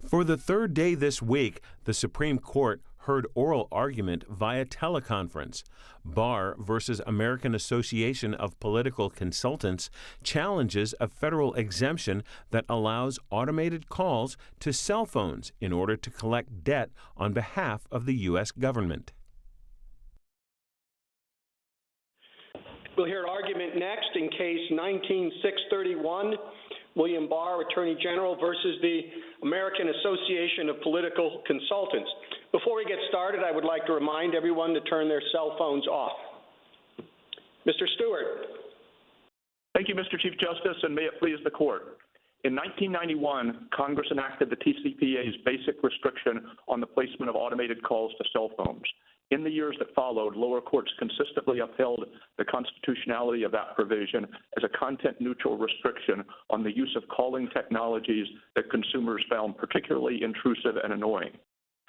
For the third day this week, the Supreme Court heard oral argument via teleconference. Barr versus American Association of Political Consultants challenges a federal exemption that allows automated calls to cell phones in order to collect debt on behalf of the U.S. government. We'll hear argument next in case 19-631, William Barr, Attorney General, versus the American Association of Political Consultants. Before we get started, I would like to remind everyone to turn their cell phones off. Mr. Stewart. Thank you, Mr. Chief Justice, and may it please the Court. In 1991, Congress enacted the TCPA's basic restriction on the placement of automated calls to cell phones. In the years that followed, lower courts consistently upheld the constitutionality of that provision as a content-neutral restriction on the use of calling technologies that consumers found particularly intrusive and annoying.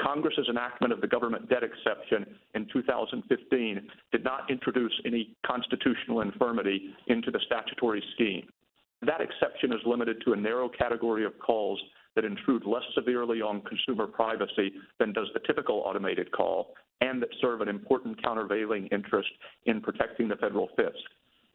Congress's enactment of the government debt exception in 2015 did not introduce any constitutional infirmity into the statutory scheme. That exception is limited to a narrow category of calls that intrude less severely on consumer privacy than does the typical automated call, and that serve an important countervailing interest in protecting the federal fisc.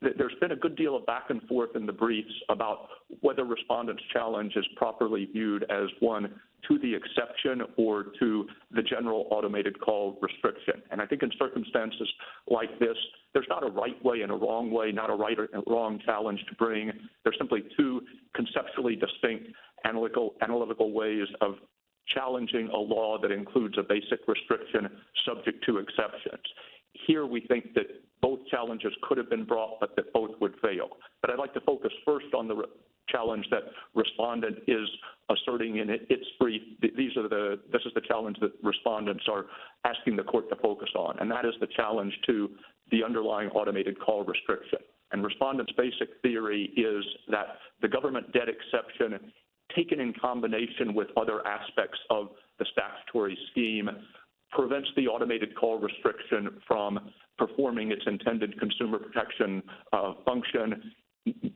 There's been a good deal of back and forth in the briefs about whether respondents' challenge is properly viewed as one to the exception or to the general automated call restriction. And I think in circumstances like this, there's not a right way and a wrong way, not a right or wrong challenge to bring. There's simply two conceptually distinct analytical ways of challenging a law that includes a basic restriction subject to exceptions. Here we think that both challenges could have been brought, but that both would fail. But I'd like to focus first on the challenge that respondent is asserting in its brief. This is the challenge that respondents are asking the court to focus on, and that is the challenge to the underlying automated call restriction. And respondents' basic theory is that the government debt exception, taken in combination with other aspects of the statutory scheme, prevents the automated call restriction from performing its intended consumer protection function,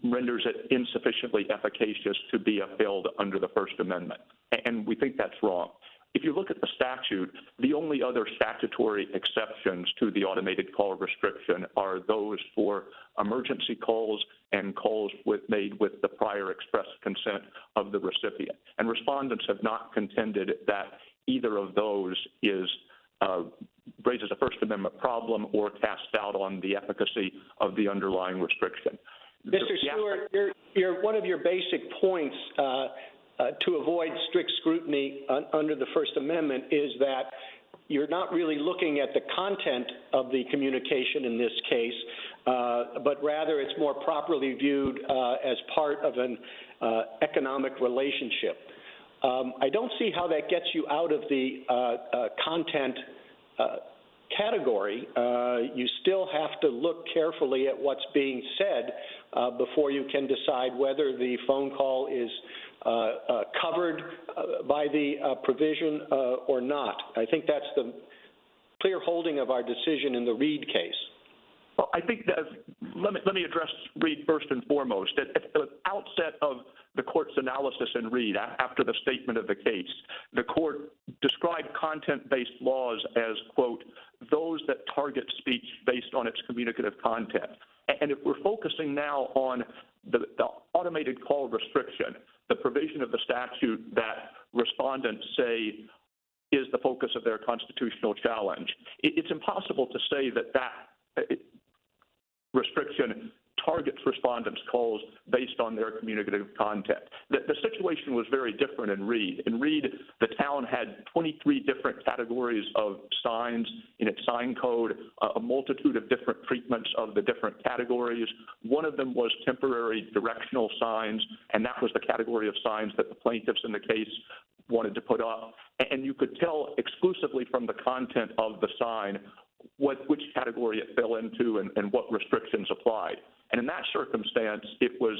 renders it insufficiently efficacious to be upheld under the First Amendment. And we think that's wrong. If you look at the statute, the only other statutory exceptions to the automated call restriction are those for emergency calls and calls made with the prior express consent of the recipient. And respondents have not contended that either of those raises a First Amendment problem or casts doubt on the efficacy of the underlying restriction. Mr. Stewart, one of your basic points to avoid strict scrutiny under the First Amendment is that you're not really looking at the content of the communication in this case, but rather it's more properly viewed as part of an economic relationship. I don't see how that gets you out of the content category. You still have to look carefully at what's being said before you can decide whether the phone call is covered by the provision or not. I think that's the clear holding of our decision in the Reed case. Well, I think that let me address Reed first and foremost. At the outset of the court's analysis in Reed, after the statement of the case, the court described content-based laws as, quote, those that target speech based on its communicative content. And if we're focusing now on the automated call restriction, the provision of the statute that respondents say is the focus of their constitutional challenge, it's impossible to say that restriction targets respondents' calls based on their communicative content. The situation was very different in Reed. In Reed, the town had 23 different categories of signs in its sign code, a multitude of different treatments of the different categories. One of them was temporary directional signs, and that was the category of signs that the plaintiffs in the case wanted to put up. And you could tell exclusively from the content of the sign which category it fell into and what restrictions applied. And in that circumstance, it was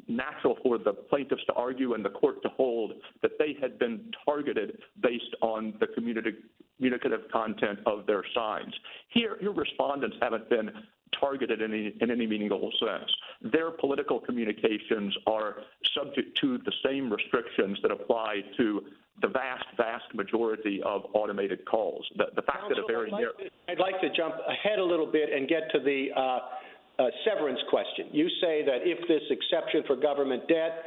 natural for the plaintiffs to argue and the court to hold that they had been targeted based on the communicative content of their signs. Here respondents haven't been targeted in any meaningful sense. Their political communications are subject to the same restrictions that apply to the vast, vast majority of automated calls. The fact that a very I'd like to jump ahead a little bit and get to the severance question. You say that if this exception for government debt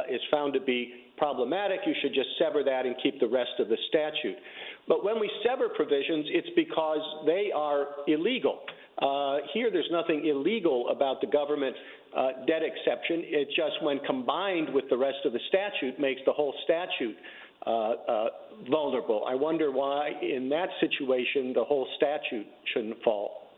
is found to be problematic, you should just sever that and keep the rest of the statute. But when we sever provisions, it's because they are illegal. Here, there's nothing illegal about the government debt exception. It's just when combined with the rest of the statute makes the whole statute vulnerable. I wonder why, in that situation, the whole statute shouldn't fall.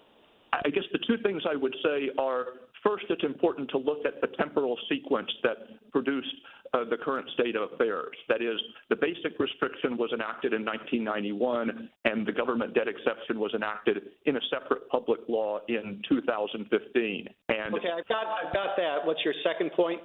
I guess the two things I would say are, first, it's important to look at the temporal sequence that produced the current state of affairs. That is, the basic restriction was enacted in 1991, and the government debt exception was enacted in a separate public law in 2015. And okay, I've got that. What's your second point?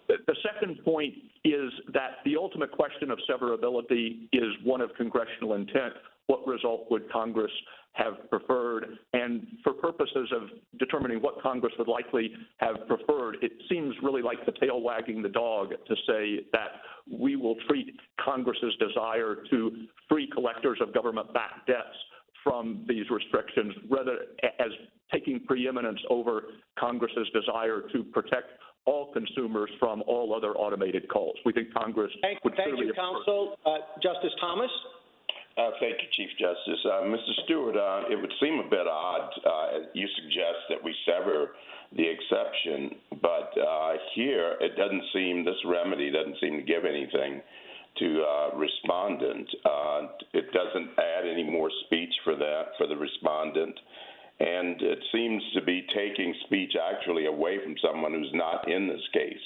The second point is that the ultimate question of severability is one of congressional intent. What result would Congress have preferred? And for purposes of determining what Congress would likely have preferred, it seems really like the tail wagging the dog to say that we will treat Congress's desire to free collectors of government-backed debts from these restrictions rather as taking preeminence over Congress's desire to protect all consumers from all other automated calls. We think Congress would Thank you, counsel. Justice Thomas? Thank you, Chief Justice. Mr. Stewart, it would seem a bit odd. You suggest that we sever the exception, but here it doesn't seem, this remedy doesn't seem to give anything to respondent. It doesn't add any more speech for the respondent, and it seems to be taking speech actually away from someone who's not in this case.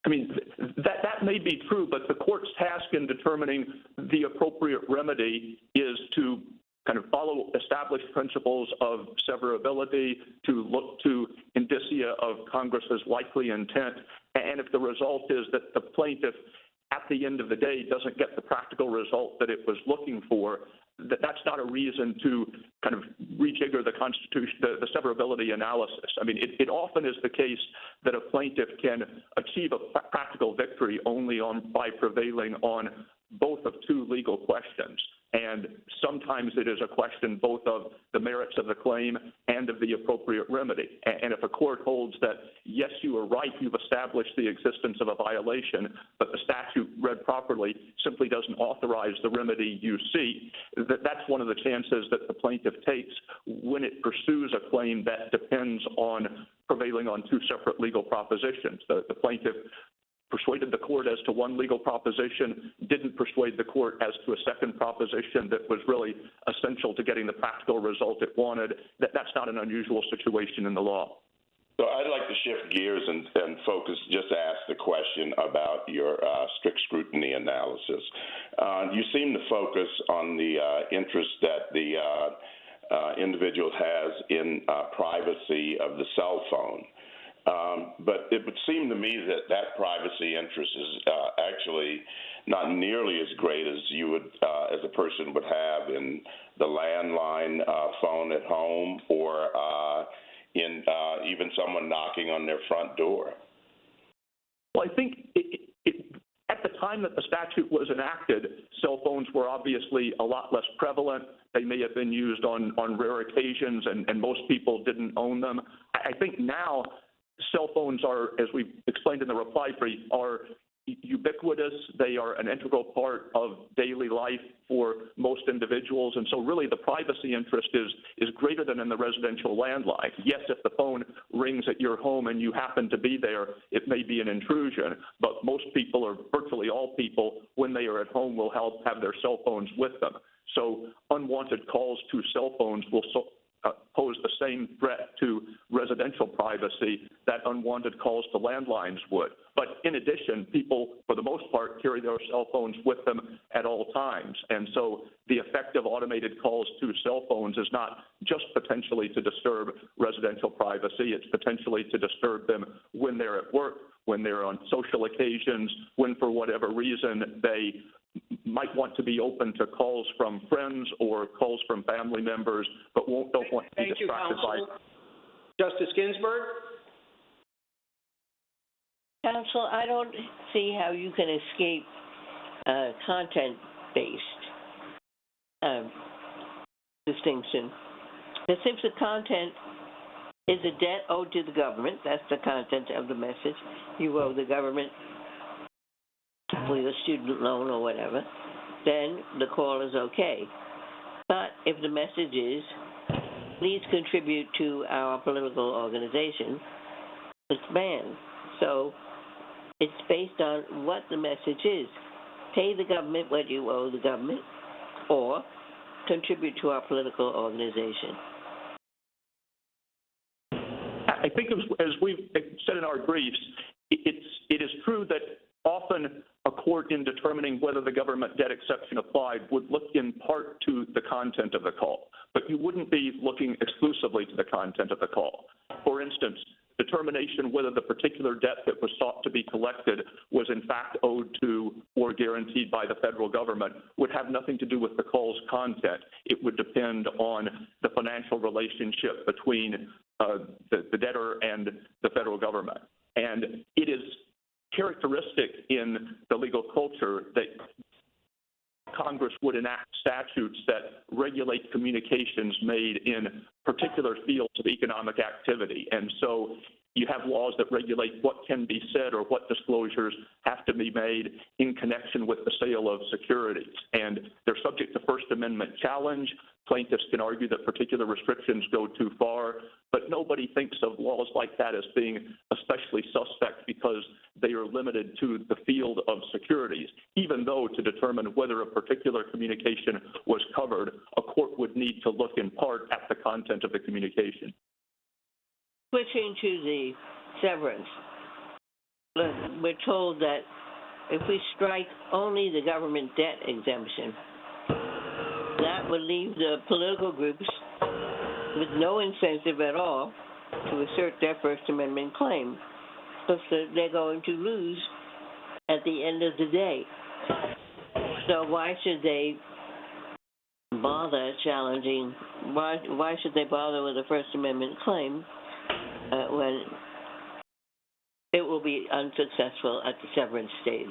I mean, that may be true, but the court's task in determining the appropriate remedy is to kind of follow established principles of severability, to look to indicia of Congress's likely intent, and if the result is that the plaintiff at the end of the day doesn't get the practical result that it was looking for, that's not a reason to kind of rejigger the Constitution, the severability analysis. I mean, it often is the case that a plaintiff can achieve a practical victory only by prevailing on both of two legal questions. And sometimes it is a question both of the merits of the claim and of the appropriate remedy. And if a court holds that, yes, you are right, you've established the existence of a violation, but the statute read properly simply doesn't authorize the remedy you seek, that's one of the chances that the plaintiff takes when it pursues a claim that depends on prevailing on two separate legal propositions. The plaintiff persuaded the court as to one legal proposition, didn't persuade the court as to a second proposition that was really essential to getting the practical result it wanted. That's not an unusual situation in the law. So I'd like to shift gears and focus, just ask the question about your strict scrutiny analysis. You seem to focus on the interest that the individual has in privacy of the cell phone. But it would seem to me that that privacy interest is actually not nearly as great as you would, as a person would have in the landline phone at home or in even someone knocking on their front door. Well, I think at the time that the statute was enacted, cell phones were obviously a lot less prevalent. They may have been used on rare occasions, and most people didn't own them. I think now cell phones are, as we explained in the reply brief, are ubiquitous. They are an integral part of daily life for most individuals. And so really the privacy interest is greater than in the residential landline. Yes, if the phone rings at your home and you happen to be there, it may be an intrusion. But most people, or virtually all people, when they are at home will have their cell phones with them. So unwanted calls to cell phones will pose the same threat to residential privacy that unwanted calls to landlines would. But in addition, people, for the most part, carry their cell phones with them at all times. And so the effect of automated calls to cell phones is not just potentially to disturb residential privacy, it's potentially to disturb them when they're at work, when they're on social occasions, when for whatever reason they might want to be open to calls from friends or calls from family members, but don't want to be distracted by. Justice Ginsburg? Counsel, I don't see how you can escape content-based distinction. Because if the content is a debt owed to the government, that's the content of the message. You owe the government for your student loan or whatever, then the call is okay. But if the message is, please contribute to our political organization, it's banned. So it's based on what the message is. Pay the government what you owe the government, or contribute to our political organization. I think as we've said in our briefs, it is true that often a court in determining whether the government debt exception applied would look in part to the content of the call, but you wouldn't be looking exclusively to the content of the call. For instance, determination whether the particular debt that was sought to be collected was in fact owed to or guaranteed by the federal government would have nothing to do with the call's content. It would depend on the financial relationship between the debtor and the federal government. And it is characteristic in the legal culture that Congress would enact statutes that regulate communications made in particular fields of economic activity. And so you have laws that regulate what can be said or what disclosures have to be made in connection with the sale of securities. And they're subject to First Amendment challenge. Plaintiffs can argue that particular restrictions go too far, but nobody thinks of laws like that as being especially suspect because they are limited to the field of securities, even though to determine whether a particular communication was covered, a court would need to look in part at the content of the communication. Switching to the severance, we're told that if we strike only the government debt exemption, that would leave the political groups with no incentive at all to assert their First Amendment claim, because they're going to lose at the end of the day. So why should they bother challenging, why should they bother with a First Amendment claim when it will be unsuccessful at the severance stage?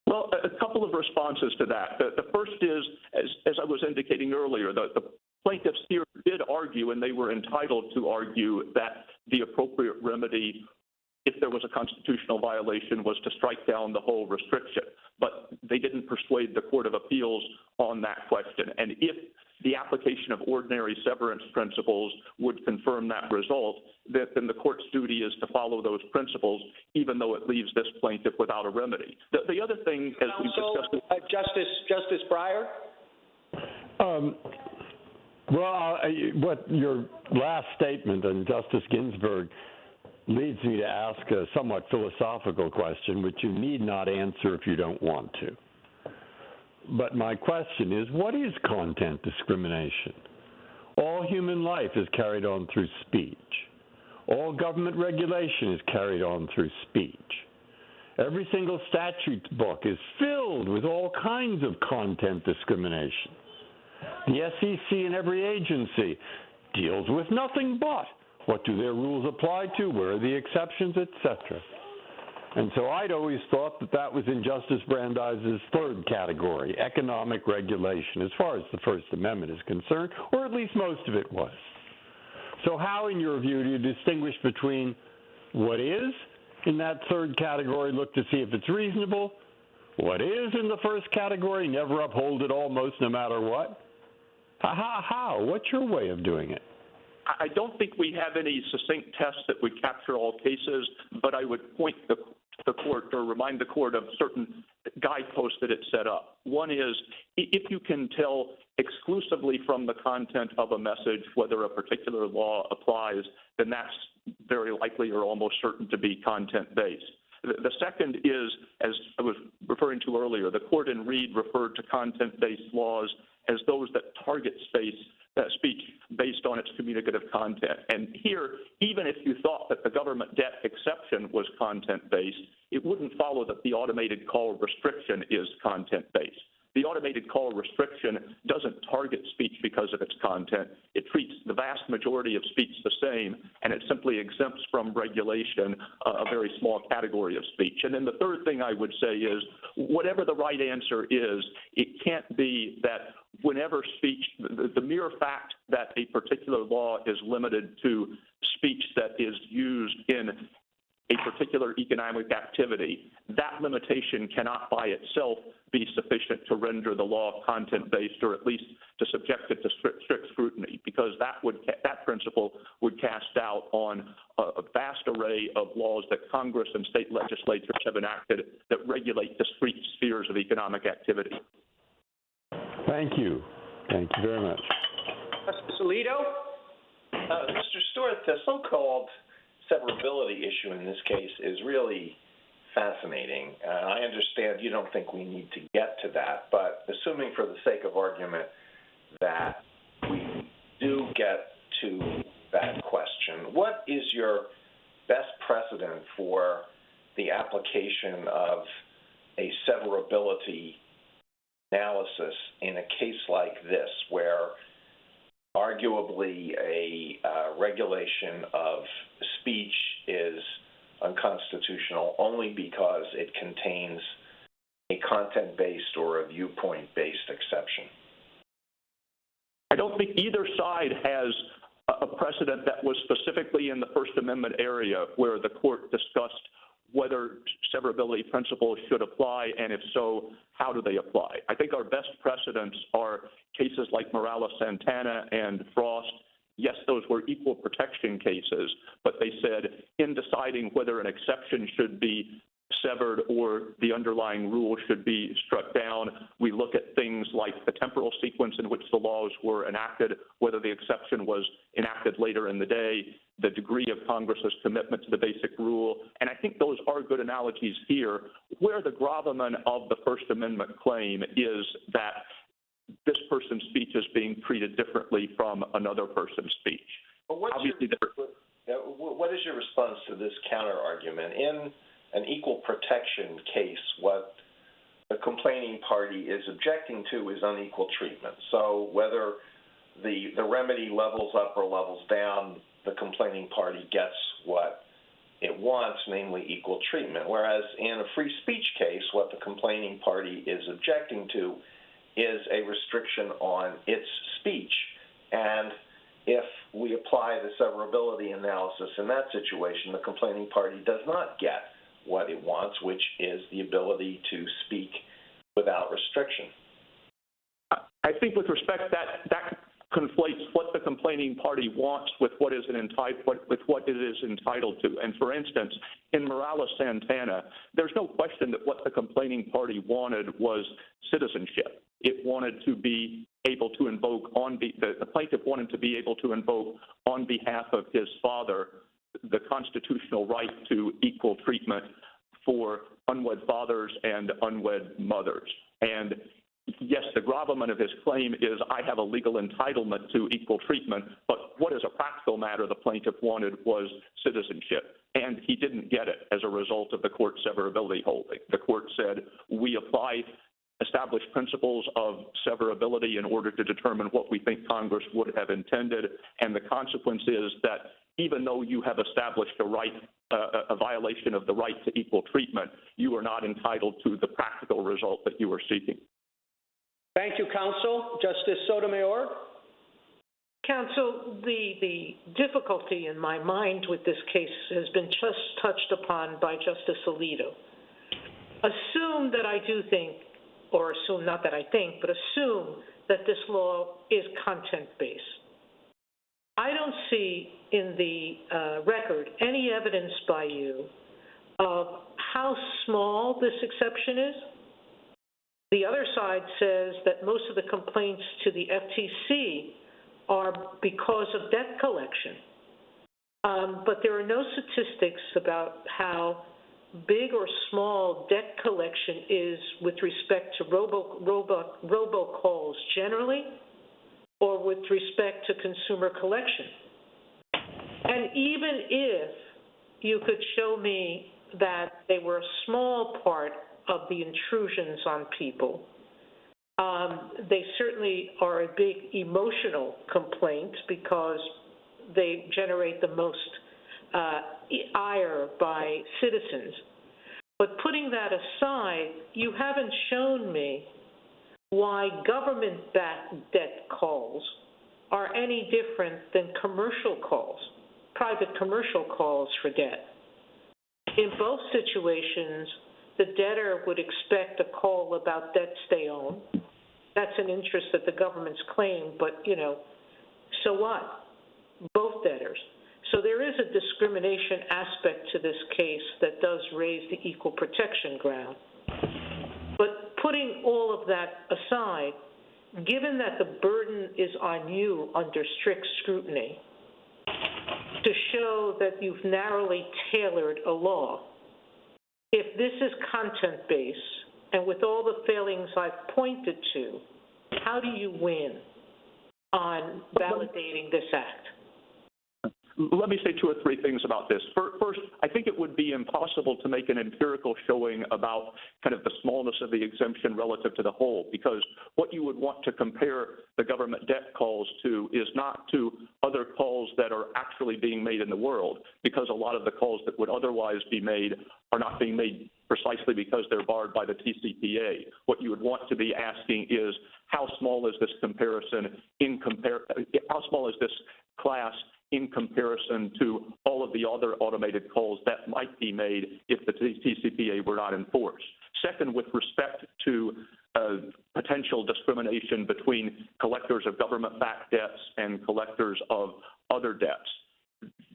Well, a couple of responses to that. The first is, as I was indicating earlier, the plaintiffs here did argue, and they were entitled to argue, that the appropriate remedy, if there was a constitutional violation, was to strike down the whole restriction. But they didn't persuade the Court of Appeals on that question. And if the application of ordinary severance principles would confirm that result, then the court's duty is to follow those principles, even though it leaves this plaintiff without a remedy. The other thing, as we discussed, Justice Breyer. What your last statement and Justice Ginsburg leads me to ask a somewhat philosophical question, which you need not answer if you don't want to. But my question is, what is content discrimination? All human life is carried on through speech. All government regulation is carried on through speech. Every single statute book is filled with all kinds of content discrimination. The SEC and every agency deals with nothing but what do their rules apply to, where are the exceptions, etc. And so I'd always thought that that was in Justice Brandeis's third category, economic regulation, as far as the First Amendment is concerned, or at least most of it was. So how, in your view, do you distinguish between what is in that third category, look to see if it's reasonable, what is in the first category, never uphold it almost no matter what? How? What's your way of doing it? I don't think we have any succinct tests that would capture all cases, but I would point the court or remind the court of certain guideposts that it set up. One is, if you can tell exclusively from the content of a message whether a particular law applies, then that's very likely or almost certain to be content-based. The second is, as I was referring to earlier, the court in Reed referred to content-based laws as those that target speech based on its communicative content. And here, even if you thought that the government debt exception was content-based, it wouldn't follow that the automated call restriction is content-based. The automated call restriction doesn't target speech because of its content. It treats the vast majority of speech the same, and it simply exempts from regulation a very small category of speech. And then the third thing I would say is, whatever the right answer is, it can't be that whenever speech, the mere fact that a particular law is limited to speech that is used in a particular economic activity, that limitation cannot by itself be sufficient to render the law content-based, or at least to subject it to strict scrutiny, because that principle would cast doubt on a vast array of laws that Congress and state legislatures have enacted that regulate discrete spheres of economic activity. Thank you. Thank you very much. Justice Alito? Mr. Stewart, the so-called severability issue in this case is really fascinating. I understand you don't think we need to get to that, but assuming for the sake of argument that we do get to that question, what is your best precedent for the application of a severability analysis in a case like this, where arguably a regulation of speech is unconstitutional only because it contains a content-based or a viewpoint-based exception? I don't think either side has a precedent that was specifically in the First Amendment area where the court discussed whether severability principles should apply, and if so, how do they apply. I think our best precedents are cases like Morales-Santana and Frost. Yes, those were equal protection cases, but they said in deciding whether an exception should be severed or the underlying rule should be struck down, we look at things like the temporal sequence in which the laws were enacted, whether the exception was enacted later in the day, the degree of Congress's commitment to the basic rule. And I think those are good analogies here, where the gravamen of the First Amendment claim is that this person's speech is being treated differently from another person's speech. But what is your response to this counter-argument? In an equal protection case, what the complaining party is objecting to is unequal treatment. So whether the remedy levels up or levels down, the complaining party gets what it wants, namely equal treatment. Whereas in a free speech case, what the complaining party is objecting to is a restriction on its speech. And if we apply the severability analysis in that situation, the complaining party does not get what it wants, which is the ability to speak without restriction. I think with respect, that conflates what the complaining party wants with what it is entitled to. And for instance, in Morales-Santana, there's no question that what the complaining party wanted was citizenship. It wanted to be able to invoke the plaintiff wanted to be able to invoke on behalf of his father the constitutional right to equal treatment for unwed fathers and unwed mothers. And yes, the gravamen of his claim is I have a legal entitlement to equal treatment, but what as a practical matter the plaintiff wanted was citizenship. And he didn't get it as a result of the court's severability holding. The court said we apply established principles of severability in order to determine what we think Congress would have intended, and the consequence is that even though you have established a violation of the right to equal treatment, you are not entitled to the practical result that you are seeking. Thank you, counsel. Justice Sotomayor? Counsel, the difficulty in my mind with this case has been just touched upon by Justice Alito. Assume that I do think, or assume not that I think, but assume that this law is content-based. I don't see in the record any evidence by you of how small this exception is. The other side says that most of the complaints to the FTC are because of debt collection. But there are no statistics about how big or small debt collection is with respect to robocalls generally, or with respect to consumer collection. And even if you could show me that they were a small part of the intrusions on people, They certainly are a big emotional complaint because they generate the most ire by citizens. But putting that aside, you haven't shown me why government-backed debt calls are any different than commercial calls, private commercial calls for debt. In both situations, the debtor would expect a call about debts they own. That's an interest that the government's claim, but, so what? Both debtors. So there is a discrimination aspect to this case that does raise the equal protection ground. But putting all of that aside, given that the burden is on you under strict scrutiny to show that you've narrowly tailored a law, if this is content-based, and with all the failings I've pointed to, how do you win on validating this act? Let me say two or three things about this. First, I think it would be impossible to make an empirical showing about kind of the smallness of the exemption relative to the whole, because what you would want to compare the government debt calls to is not to other calls that are actually being made in the world, because a lot of the calls that would otherwise be made are not being made precisely because they're barred by the TCPA. What you would want to be asking is, how small is this comparison how small is this class in comparison to all of the other automated calls that might be made if the TCPA were not enforced. Second, with respect to potential discrimination between collectors of government-backed debts and collectors of other debts,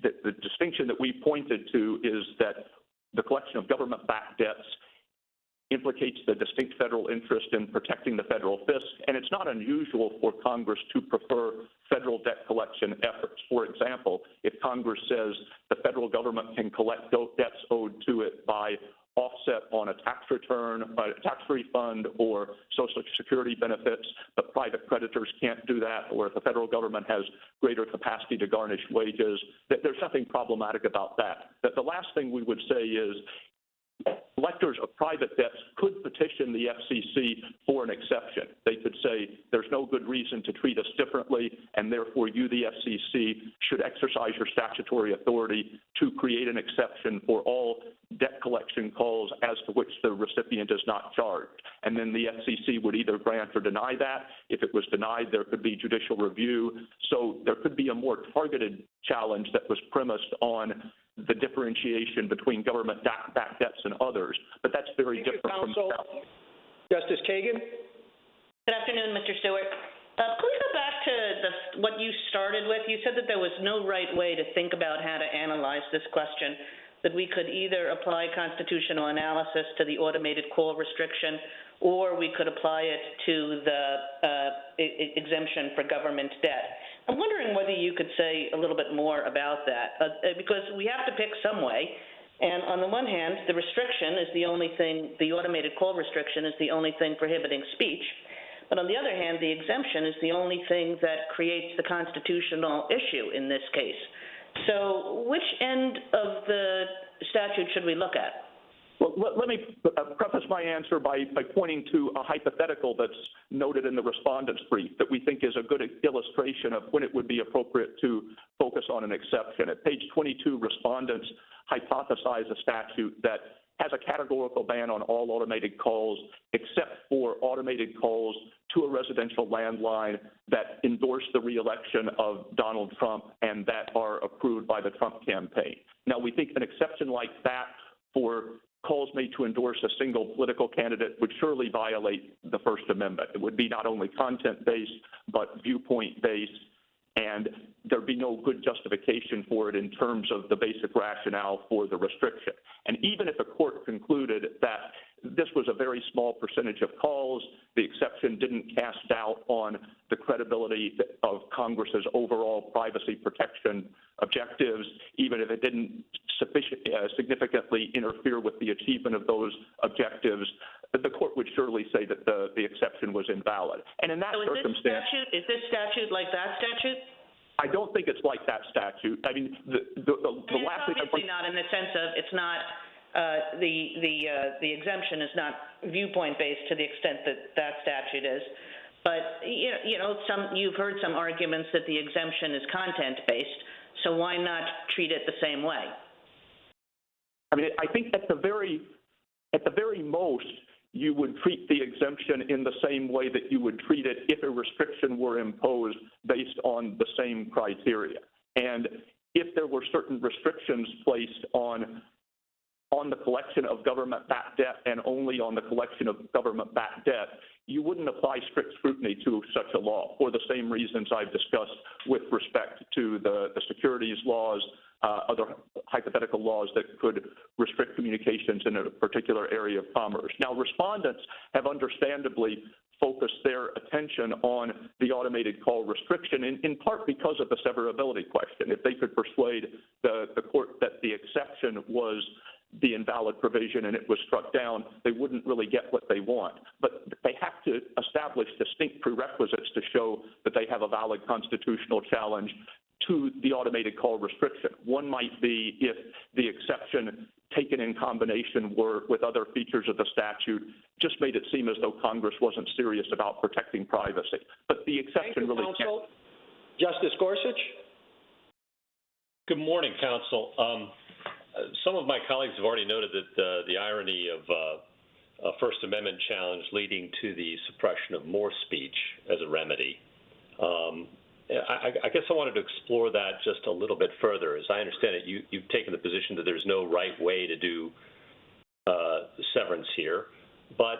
the distinction that we pointed to is that the collection of government-backed debts implicates the distinct federal interest in protecting the federal fisc, and it's not unusual for Congress to prefer federal debt collection efforts. For example, if Congress says the federal government can collect debts owed to it by offset on a tax return, a tax refund, or Social Security benefits, but private creditors can't do that, or if the federal government has greater capacity to garnish wages, there's nothing problematic about that. The last thing we would say is, collectors of private debts could petition the FCC for an exception. They could say there's no good reason to treat us differently, and therefore you, the FCC, should exercise your statutory authority to create an exception for all debt collection calls as to which the recipient is not charged. And then the FCC would either grant or deny that. If it was denied, there could be judicial review. So there could be a more targeted challenge that was premised on the differentiation between government-backed debts and others, but that's very different from Justice Kagan? Good afternoon, Mr. Stewart. Can we go back to what you started with? You said that there was no right way to think about how to analyze this question, that we could either apply constitutional analysis to the automated call restriction, or we could apply it to the exemption for government debt. I'm wondering whether you could say a little bit more about that, because we have to pick some way. And on the one hand, the restriction is the only thing, the automated call restriction is the only thing prohibiting speech. But on the other hand, the exemption is the only thing that creates the constitutional issue in this case. So which end of the statute should we look at? Well, let me preface my answer by pointing to a hypothetical that's noted in the respondent's brief that we think is a good illustration of when it would be appropriate to focus on an exception. At page 22, respondents hypothesize a statute that has a categorical ban on all automated calls except for automated calls to a residential landline that endorse the reelection of Donald Trump and that are approved by the Trump campaign. Now, we think an exception like that for calls made to endorse a single political candidate would surely violate the First Amendment. It would be not only content-based, but viewpoint-based, and there'd be no good justification for it in terms of the basic rationale for the restriction. And even if a court concluded that this was a very small percentage of calls, the exception didn't cast doubt on the credibility of Congress's overall privacy protection objectives, even if it didn't significantly interfere with the achievement of those objectives, the court would surely say that the exception was invalid. And in that circumstance, is this statute like that statute? I don't think it's like that statute. I mean, the last thing obviously not in the sense of it's not the exemption is not viewpoint-based to the extent that that statute is. But you've heard some arguments that the exemption is content-based. So why not treat it the same way? I mean, I think at the very most, you would treat the exemption in the same way that you would treat it if a restriction were imposed based on the same criteria. And if there were certain restrictions placed on the collection of government-backed debt and only on the collection of government-backed debt, you wouldn't apply strict scrutiny to such a law for the same reasons I've discussed with respect to the securities laws, other hypothetical laws that could restrict communications in a particular area of commerce. Now, respondents have understandably focused their attention on the automated call restriction, in part because of the severability question. If they could persuade the court that the exception was the invalid provision and it was struck down, they wouldn't really get what they want. But they have to establish distinct prerequisites to show that they have a valid constitutional challenge to the automated call restriction. One might be if the exception taken in combination with other features of the statute just made it seem as though Congress wasn't serious about protecting privacy. But the exception really can't. Justice Gorsuch? Good morning, counsel. Some of my colleagues have already noted that the irony of a First Amendment challenge leading to the suppression of more speech as a remedy. I guess I wanted to explore that just a little bit further. As I understand it, you've taken the position that there's no right way to do severance here, but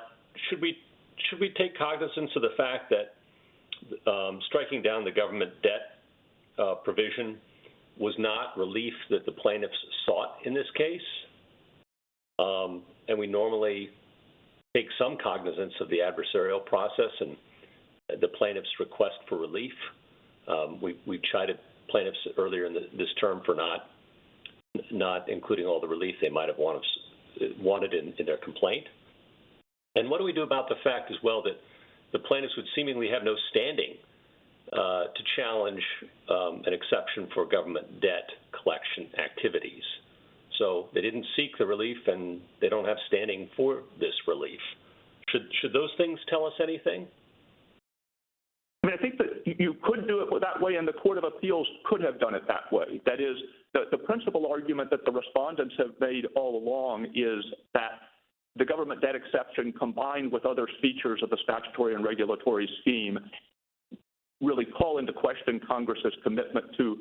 should we take cognizance of the fact that striking down the government debt provision was not relief that the plaintiffs sought in this case? And we normally take some cognizance of the adversarial process and the plaintiff's request for relief. We chided plaintiffs earlier in this term for not including all the relief they might have wanted in their complaint. And what do we do about the fact as well that the plaintiffs would seemingly have no standing to challenge an exception for government debt collection activities? So they didn't seek the relief and they don't have standing for this relief. Should those things tell us anything? I mean, I think that you could do it that way, and the Court of Appeals could have done it that way. That is, the principal argument that the respondents have made all along is that the government debt exception combined with other features of the statutory and regulatory scheme really call into question Congress's commitment to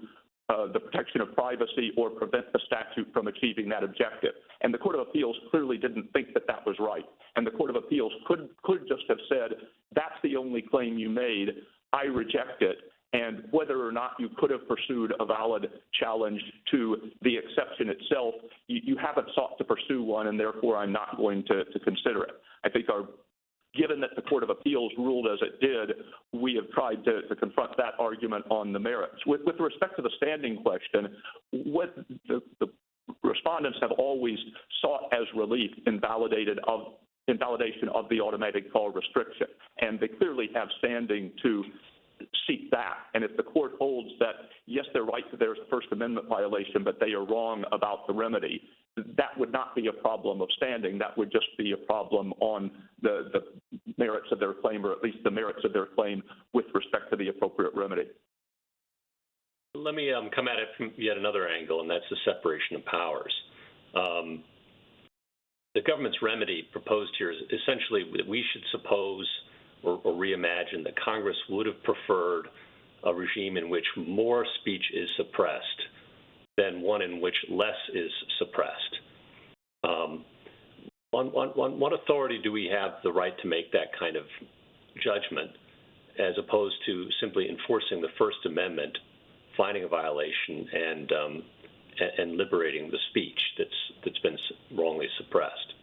the protection of privacy or prevent the statute from achieving that objective. And the Court of Appeals clearly didn't think that that was right. And the Court of Appeals could just have said, that's the only claim you made, I reject it. And whether or not you could have pursued a valid challenge to the exception itself, you haven't sought to pursue one, and therefore I'm not going to consider it. I think given that the Court of Appeals ruled as it did, we have tried to confront that argument on the merits. With respect to the standing question, what the respondents have always sought as relief invalidation of the automatic call restriction, and they clearly have standing to seek that. And if the court holds that, yes, they're right that there's a First Amendment violation, but they are wrong about the remedy, that would not be a problem of standing. That would just be a problem on the merits of their claim, or at least the merits of their claim with respect to the appropriate remedy. Let me come at it from yet another angle, and that's the separation of powers. The government's remedy proposed here is essentially that we should suppose or reimagine that Congress would have preferred a regime in which more speech is suppressed than one in which less is suppressed. On what authority do we have the right to make that kind of judgment, as opposed to simply enforcing the First Amendment, finding a violation, and liberating the speech that's been wrongly suppressed?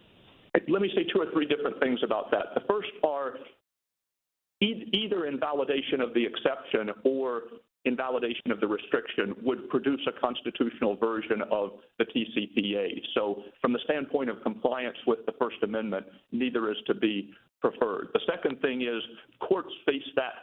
Let me say two or three different things about that. The first are either invalidation of the exception or invalidation of the restriction would produce a constitutional version of the TCPA. So from the standpoint of compliance with the First Amendment, neither is to be preferred. The second thing is courts face that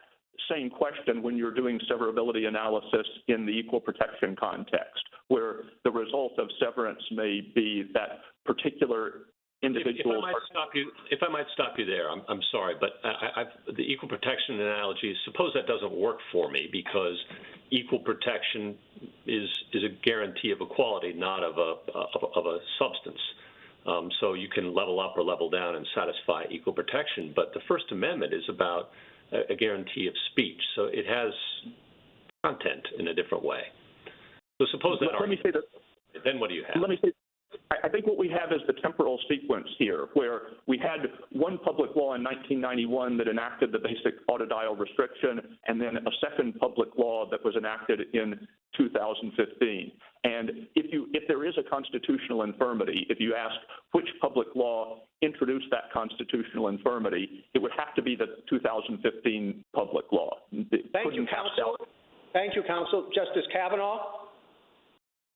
same question when you're doing severability analysis in the equal protection context, where the result of severance may be that particular individual. If I might stop you there, I'm sorry, but the equal protection analogy, suppose that doesn't work for me because equal protection is a guarantee of equality, not of a substance. So you can level up or level down and satisfy equal protection, but the First Amendment is about a guarantee of speech, so it has content in a different way. So suppose that. Let me say that. Then what do you have? Let me say. I think what we have is the temporal sequence here, where we had one public law in 1991 that enacted the basic autodial restriction, and then a second public law that was enacted in 2015. And if there is a constitutional infirmity, if you ask which public law introduced that constitutional infirmity, it would have to be the 2015 public law. Thank you, counsel. Thank you, counsel. Justice Kavanaugh.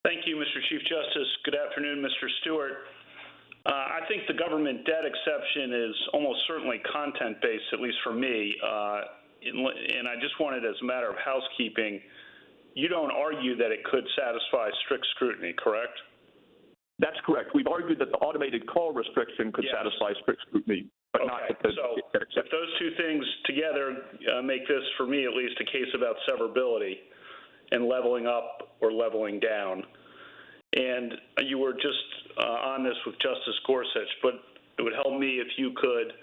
Thank you, Mr. Chief Justice. Good afternoon, Mr. Stewart. I think the government debt exception is almost certainly content-based, at least for me. And I just wanted, as a matter of housekeeping, you don't argue that it could satisfy strict scrutiny, correct? That's correct. We've argued that the automated call restriction could satify strict scrutiny, but not the so if those two things together make this, for me at least, a case about severability and leveling up or leveling down. And you were just on this with Justice Gorsuch, but it would help me if you could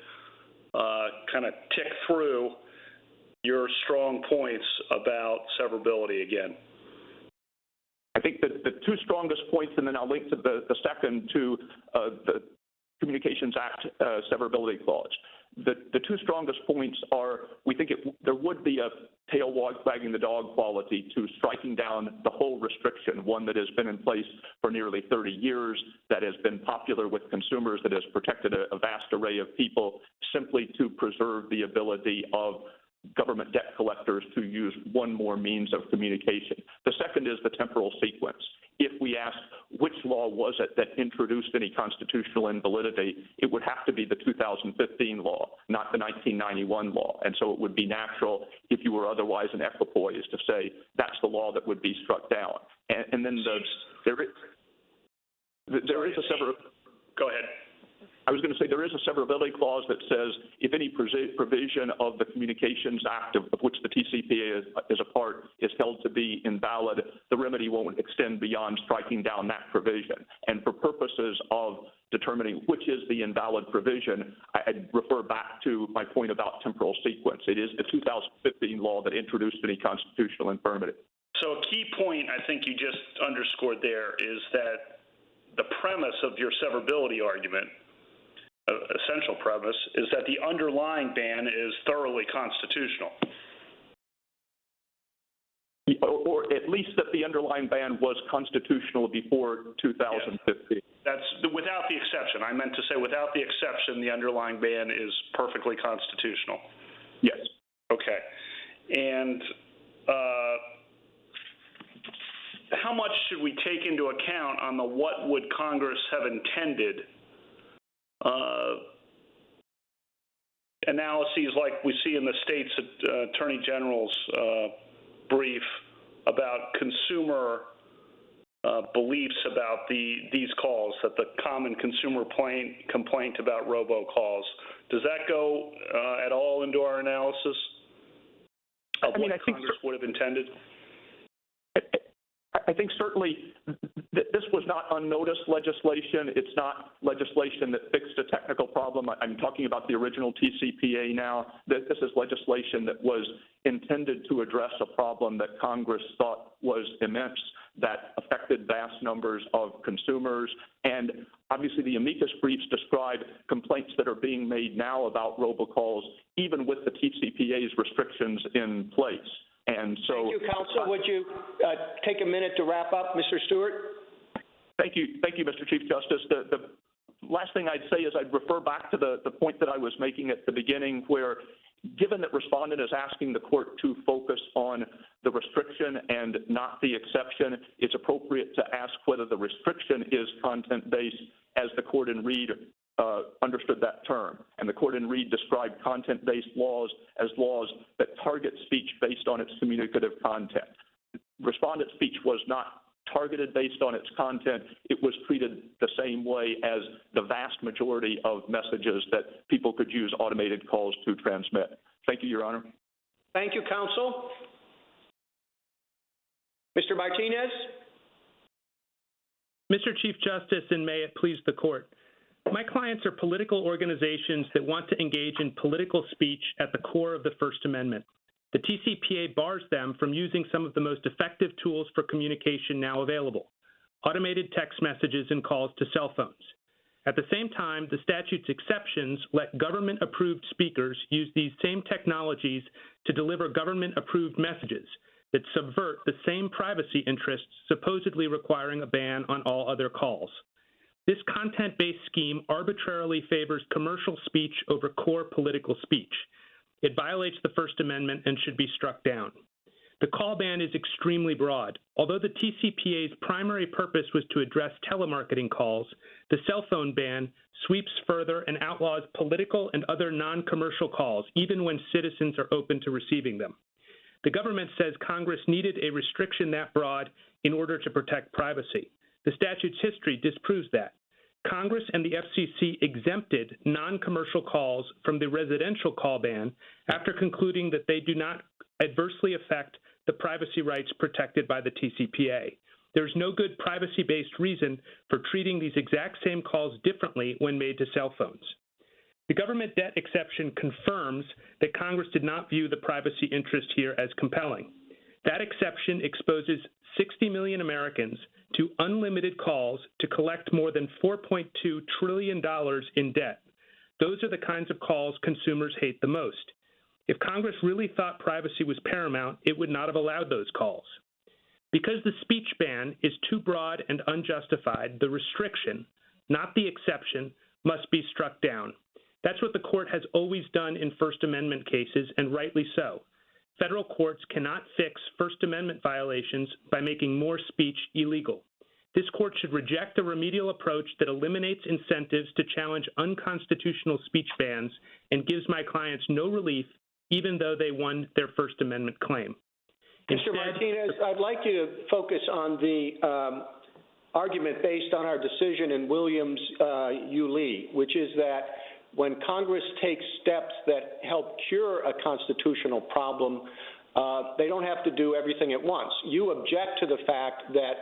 kind of tick through your strong points about severability again. I think that the two strongest points, and then I'll link to the second to the Communications Act severability clause. The two strongest points are we think there would be a tail wagging the dog quality to striking down the whole restriction, one that has been in place for nearly 30 years, that has been popular with consumers, that has protected a vast array of people, simply to preserve the ability of government debt collectors to use one more means of communication. The second is the temporal sequence. If we ask which law was it that introduced any constitutional invalidity, it would have to be the 2015 law, not the 1991 law. And so it would be natural, if you were otherwise an equipoise, to say that's the law that would be struck down. And then there is a severability. Go ahead. I was going to say there is a severability clause that says if any provision of the Communications Act of which the TCPA is a part is held to be invalid, the remedy won't extend beyond striking down that provision. And for purposes of determining which is the invalid provision, I'd refer back to my point about temporal sequence. It is the 2015 law that introduced any constitutional infirmity. So a key point I think you just underscored there is that the premise of your severability argument, essential premise, is that the underlying ban is thoroughly constitutional. Or at least that the underlying ban was constitutional before 2015. Yes. That's without the exception. I meant to say without the exception, the underlying ban is perfectly constitutional. Yes. Okay. And how much should we take into account on the what would Congress have intended analyses like we see in the state's attorney general's brief about consumer beliefs about these calls, that the common consumer complaint about robocalls. Does that go at all into our analysis of what Congress would have intended? I think certainly this was not unnoticed legislation. It's not legislation that fixed a technical problem. I'm talking about the original TCPA now. This is legislation that was intended to address a problem that Congress thought was immense, that affected vast numbers of consumers. And obviously the amicus briefs describe complaints that are being made now about robocalls, even with the TCPA's restrictions in place. And so, thank you, counsel. Would you take a minute to wrap up, Mr. Stewart? Thank you, Mr. Chief Justice. The last thing I'd say is I'd refer back to the point that I was making at the beginning, where given that respondent is asking the court to focus on the restriction and not the exception, it's appropriate to ask whether the restriction is content-based, as the court in Reed understood that term. And the court in Reed described content-based laws as laws that target speech based on its communicative content. Respondent speech was not targeted based on its content. It was treated the same way as the vast majority of messages that people could use automated calls to transmit. Thank you, Your Honor. Thank you, counsel. Mr. Martinez? Mr. Chief Justice, and may it please the court, my clients are political organizations that want to engage in political speech at the core of the First Amendment. The TCPA bars them from using some of the most effective tools for communication now available, automated text messages and calls to cell phones. At the same time, the statute's exceptions let government-approved speakers use these same technologies to deliver government-approved messages that subvert the same privacy interests supposedly requiring a ban on all other calls. This content-based scheme arbitrarily favors commercial speech over core political speech. It violates the First Amendment and should be struck down. The call ban is extremely broad. Although the TCPA's primary purpose was to address telemarketing calls, the cell phone ban sweeps further and outlaws political and other non-commercial calls, even when citizens are open to receiving them. The government says Congress needed a restriction that broad in order to protect privacy. The statute's history disproves that. Congress and the FCC exempted non-commercial calls from the residential call ban after concluding that they do not adversely affect the privacy rights protected by the TCPA. There is no good privacy-based reason for treating these exact same calls differently when made to cell phones. The government debt exception confirms that Congress did not view the privacy interest here as compelling. That exception exposes 60 million Americans to unlimited calls to collect more than $4.2 trillion in debt. Those are the kinds of calls consumers hate the most. If Congress really thought privacy was paramount, it would not have allowed those calls. Because the speech ban is too broad and unjustified, the restriction, not the exception, must be struck down. That's what the court has always done in First Amendment cases, and rightly so. Federal courts cannot fix First Amendment violations by making more speech illegal. This court should reject a remedial approach that eliminates incentives to challenge unconstitutional speech bans and gives my clients no relief, even though they won their First Amendment claim. Mr. Martinez, I'd like you to focus on the argument based on our decision in Williams v. Lee, which is that when Congress takes steps that help cure a constitutional problem, they don't have to do everything at once. You object to the fact that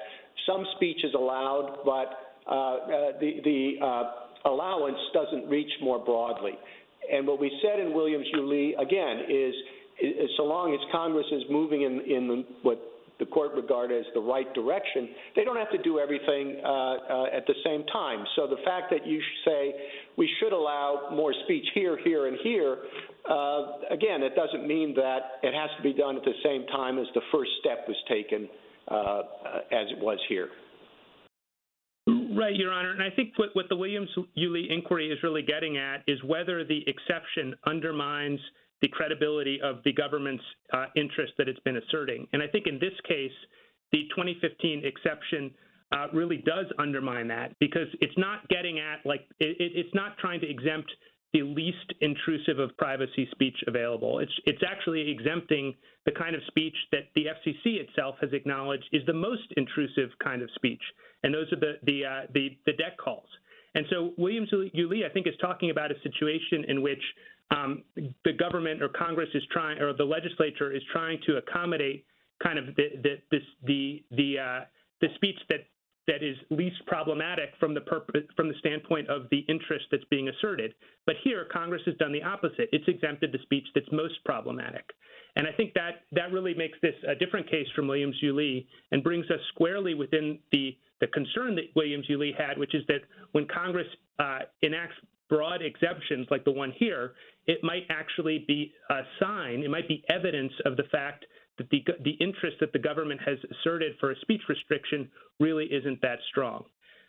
some speech is allowed, but the allowance doesn't reach more broadly. And what we said in Williams v. Lee, again, is so long as Congress is moving in what the court regarded as the right direction, they don't have to do everything at the same time. So the fact that you say we should allow more speech here, here, and here, again, it doesn't mean that it has to be done at the same time as the first step was taken as it was here. Right, Your Honor. And I think what the Williams v. Lee inquiry is really getting at is whether the exception undermines the credibility of the government's interest that it's been asserting. And I think in this case, the 2015 exception really does undermine that, because it's not getting at, like, it's not trying to exempt the least intrusive of privacy speech available. It's actually exempting the kind of speech that the FCC itself has acknowledged is the most intrusive kind of speech, and those are the debt calls. And so Williams v. Lee, I think, is talking about a situation in which the government or Congress is trying, or the legislature is trying to accommodate kind of the speech that is least problematic from the standpoint of the interest that's being asserted. But here, Congress has done the opposite. It's exempted the speech that's most problematic. And I think that really makes this a different case from Williams v. Lee and brings us squarely within the concern that Williams v. Lee had, which is that when Congress enacts broad exemptions like the one here, it might actually be a sign, it might be evidence of the fact that the interest that the government has asserted for a speech restriction really isn't that strong.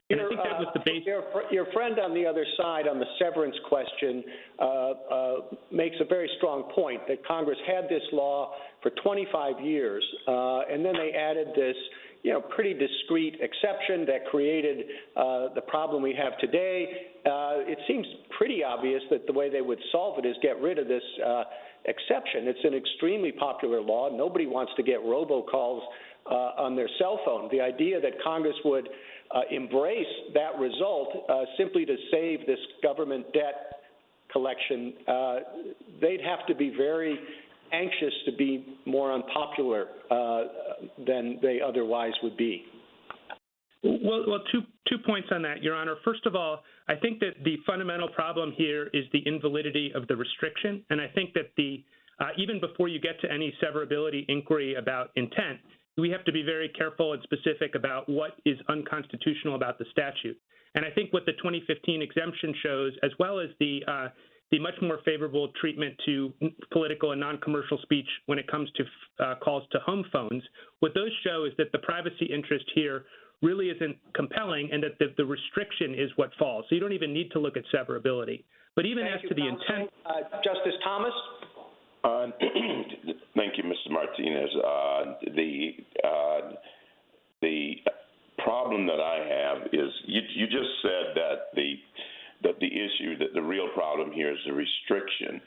And I think that was the base. Your friend on the other side on the severance question makes a very strong point that Congress had this law for 25 years, and then they added this pretty discrete exception that created the problem we have today. It seems pretty obvious that the way they would solve it is get rid of this exception. It's an extremely popular law. Nobody wants to get robocalls on their cell phone. The idea that Congress would embrace that result simply to save this government debt collection, they'd have to be very anxious to be more unpopular than they otherwise would be. Well, two points on that, Your Honor. First of all, I think that the fundamental problem here is the invalidity of the restriction, and I think that even before you get to any severability inquiry about intent, we have to be very careful and specific about what is unconstitutional about the statute. And I think what the 2015 exemption shows, as well as the much more favorable treatment to political and non-commercial speech when it comes to calls to home phones, what those show is that the privacy interest here really isn't compelling, and that the restriction is what falls. So you don't even need to look at severability. But even as to the intent, Justice Thomas. Thank you, Mr. Martinez. The problem that I have is you just said that the real problem here is the restriction.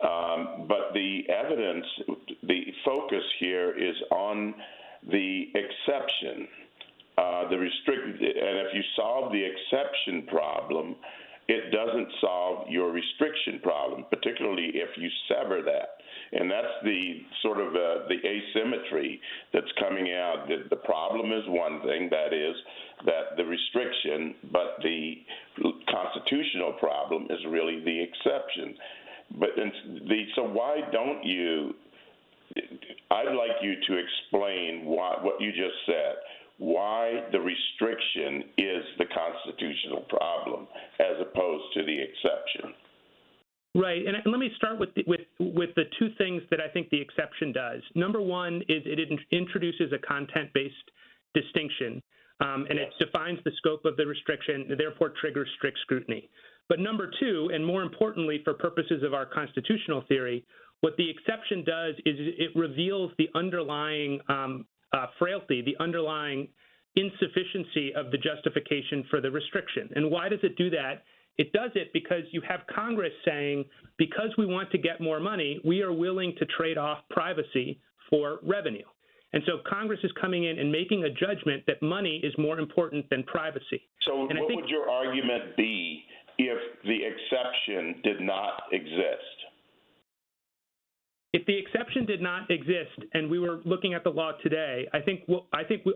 But the evidence, the focus here is on the exception. And if you solve the exception problem, it doesn't solve your restriction problem, particularly if you sever that. And that's the sort of the asymmetry that's coming out. The problem is one thing, that is that the restriction, but the constitutional problem is really the exception. So why don't you, I'd like you to explain what you just said, why the restriction is the constitutional problem as opposed to the exception. Right, and let me start with the two things that I think the exception does. Number one is it introduces a content-based distinction, and it defines the scope of the restriction, and therefore triggers strict scrutiny. But number two, and more importantly for purposes of our constitutional theory, what the exception does is it reveals the underlying frailty, the underlying insufficiency of the justification for the restriction. And why does it do that? It does it because you have Congress saying, because we want to get more money, we are willing to trade off privacy for revenue. And so Congress is coming in and making a judgment that money is more important than privacy. So what would your argument be if the exception did not exist? If the exception did not exist and we were looking at the law today, I think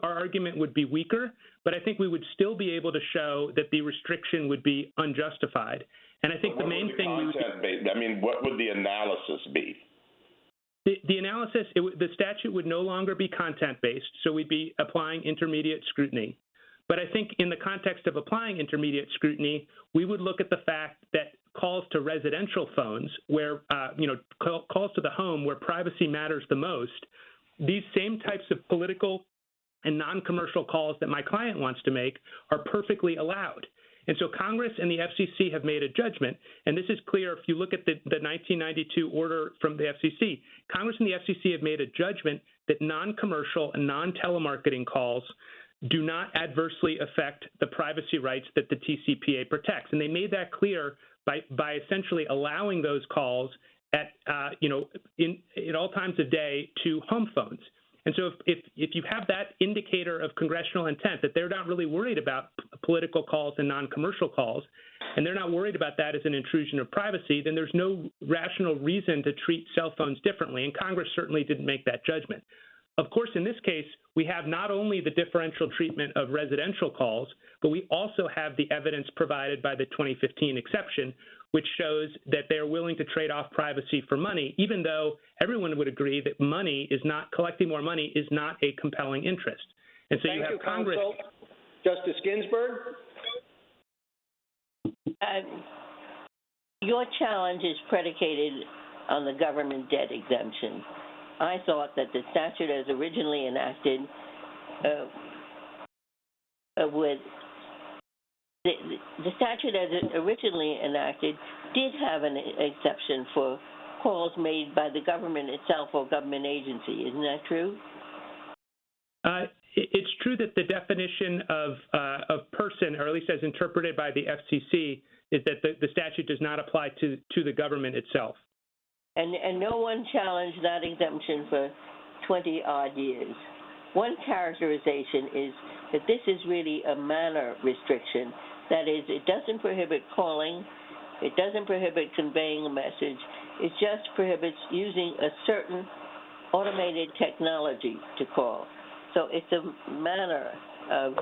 our argument would be weaker, but I think we would still be able to show that the restriction would be unjustified. And I think the main thing what would the analysis be? The analysis, the statute would no longer be content-based, so we'd be applying intermediate scrutiny. But I think in the context of applying intermediate scrutiny, we would look at the fact that calls to residential phones, where calls to the home, where privacy matters the most, these same types of political and non-commercial calls that my client wants to make are perfectly allowed. And so Congress and the FCC have made a judgment, and this is clear if you look at the 1992 order from the FCC. Congress and the FCC have made a judgment that non-commercial and non-telemarketing calls do not adversely affect the privacy rights that the TCPA protects. And they made that clear by essentially allowing those calls at all times of day to home phones. And so if you have that indicator of congressional intent, that they're not really worried about political calls and non-commercial calls, and they're not worried about that as an intrusion of privacy, then there's no rational reason to treat cell phones differently, and Congress certainly didn't make that judgment. Of course, in this case, we have not only the differential treatment of residential calls, but we also have the evidence provided by the 2015 exception, which shows that they're willing to trade off privacy for money, even though everyone would agree that collecting more money is not a compelling interest. And so you have Congress. Justice Ginsburg? Your challenge is predicated on the government debt exemption. I thought that the statute as originally enacted the statute as originally enacted did have an exception for calls made by the government itself or government agency. Isn't that true? It's true that the definition of person, or at least as interpreted by the FCC, is that the statute does not apply to the government itself. And no one challenged that exemption for 20-odd years. One characterization is that this is really a manner restriction. That is, it doesn't prohibit calling, it doesn't prohibit conveying a message, it just prohibits using a certain automated technology to call. So it's a manner of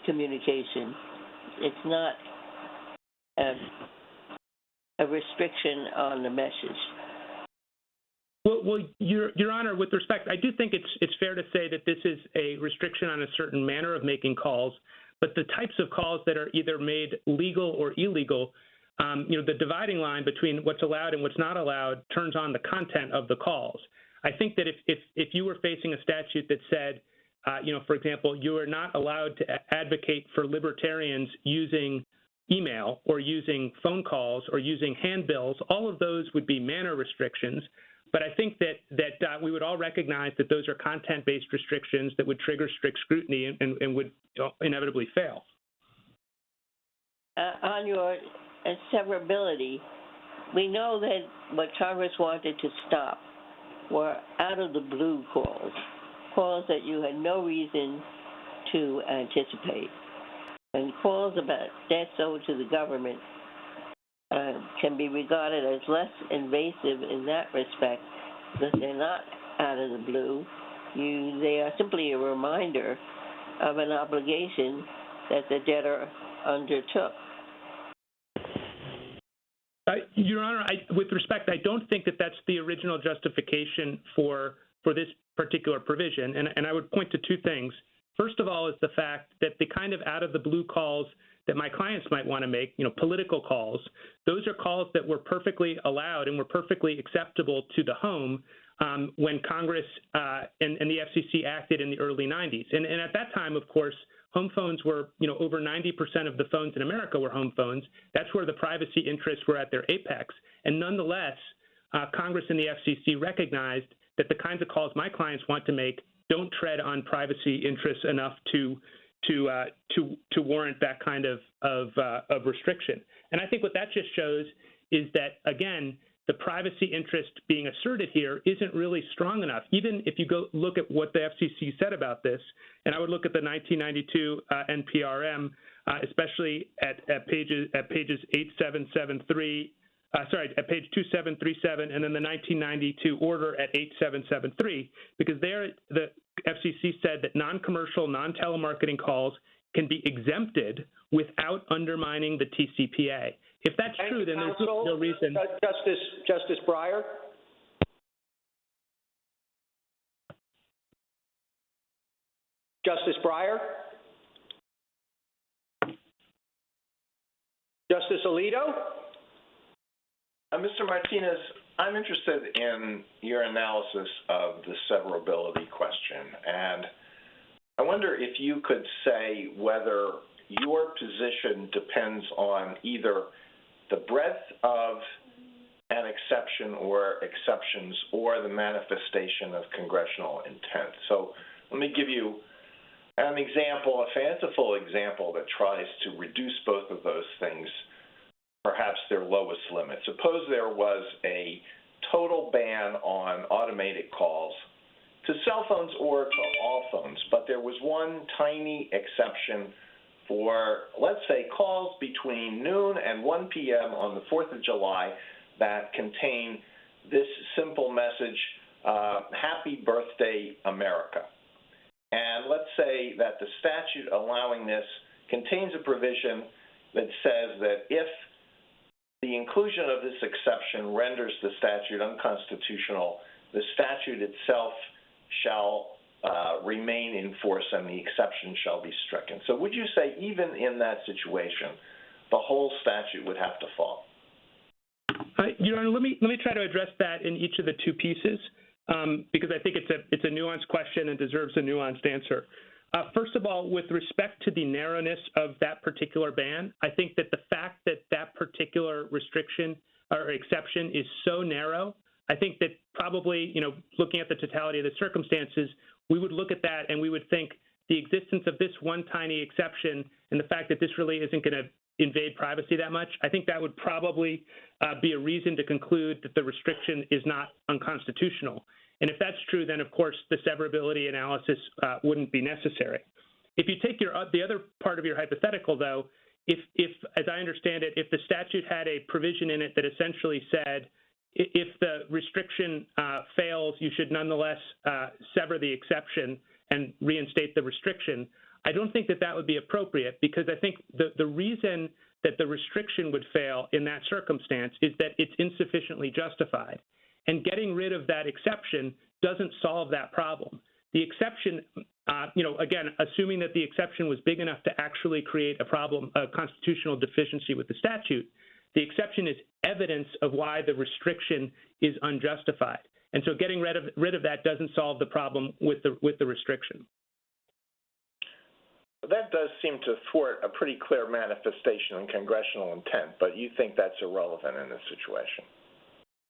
communication. It's not a restriction on the message. Well, Your Honor, with respect, I do think it's fair to say that this is a restriction on a certain manner of making calls, but the types of calls that are either made legal or illegal, the dividing line between what's allowed and what's not allowed turns on the content of the calls. I think that if you were facing a statute that said, for example, you are not allowed to advocate for libertarians using email or using phone calls or using handbills, all of those would be manner restrictions. But I think that we would all recognize that those are content-based restrictions that would trigger strict scrutiny and would inevitably fail. On your severability, we know that what Congress wanted to stop were out-of-the-blue calls that you had no reason to anticipate. And calls about debts owed to the government can be regarded as less invasive in that respect because they're not out of the blue. They are simply a reminder of an obligation that the debtor undertook. Your Honor, with respect, I don't think that that's the original justification for this particular provision, and I would point to two things. First of all is the fact that the kind of out-of-the-blue calls that my clients might want to make, political calls, those are calls that were perfectly allowed and were perfectly acceptable to the home when Congress and the FCC acted in the early 90s. And at that time, of course, home phones were, over 90% of the phones in America were home phones. That's where the privacy interests were at their apex. And nonetheless, Congress and the FCC recognized that the kinds of calls my clients want to make don't tread on privacy interests enough to warrant that kind of restriction. And I think what that just shows is that, again, the privacy interest being asserted here isn't really strong enough. Even if you go look at what the FCC said about this, and I would look at the 1992 NPRM, especially at pages 8773. At page 2737, and then the 1992 order at 8773, because there the FCC said that non-commercial, non-telemarketing calls can be exempted without undermining the TCPA. If that's true, then there's no reason. Justice Breyer? Justice Breyer? Justice Alito? Mr. Martinez, I'm interested in your analysis of the severability question, and I wonder if you could say whether your position depends on either the breadth of an exception or exceptions or the manifestation of congressional intent. So let me give you an example, a fanciful example that tries to reduce both of those things, perhaps their lowest limit. Suppose there was a total ban on automated calls to cell phones or to all phones, but there was one tiny exception for, let's say, calls between noon and 1 p.m. on the 4th of July that contain this simple message, Happy Birthday, America. And let's say that the statute allowing this contains a provision that says that if the inclusion of this exception renders the statute unconstitutional, the statute itself shall remain in force and the exception shall be stricken. So would you say even in that situation, the whole statute would have to fall? Your Honor, let me try to address that in each of the two pieces because I think it's a nuanced question and deserves a nuanced answer. First of all, with respect to the narrowness of that particular ban, I think that the fact that that particular restriction or exception is so narrow, I think that probably, looking at the totality of the circumstances, we would look at that and we would think the existence of this one tiny exception and the fact that this really isn't going to invade privacy that much, I think that would probably be a reason to conclude that the restriction is not unconstitutional. And if that's true, then of course the severability analysis wouldn't be necessary. If you take the other part of your hypothetical, though, if, as I understand it, if the statute had a provision in it that essentially said if the restriction fails, you should nonetheless sever the exception and reinstate the restriction, I don't think that that would be appropriate, because I think the reason that the restriction would fail in that circumstance is that it's insufficiently justified. And getting rid of that exception doesn't solve that problem. The exception, again, assuming that the exception was big enough to actually create a problem, a constitutional deficiency with the statute, the exception is evidence of why the restriction is unjustified. And so getting rid of that doesn't solve the problem with the restriction. That does seem to thwart a pretty clear manifestation of congressional intent, but you think that's irrelevant in this situation?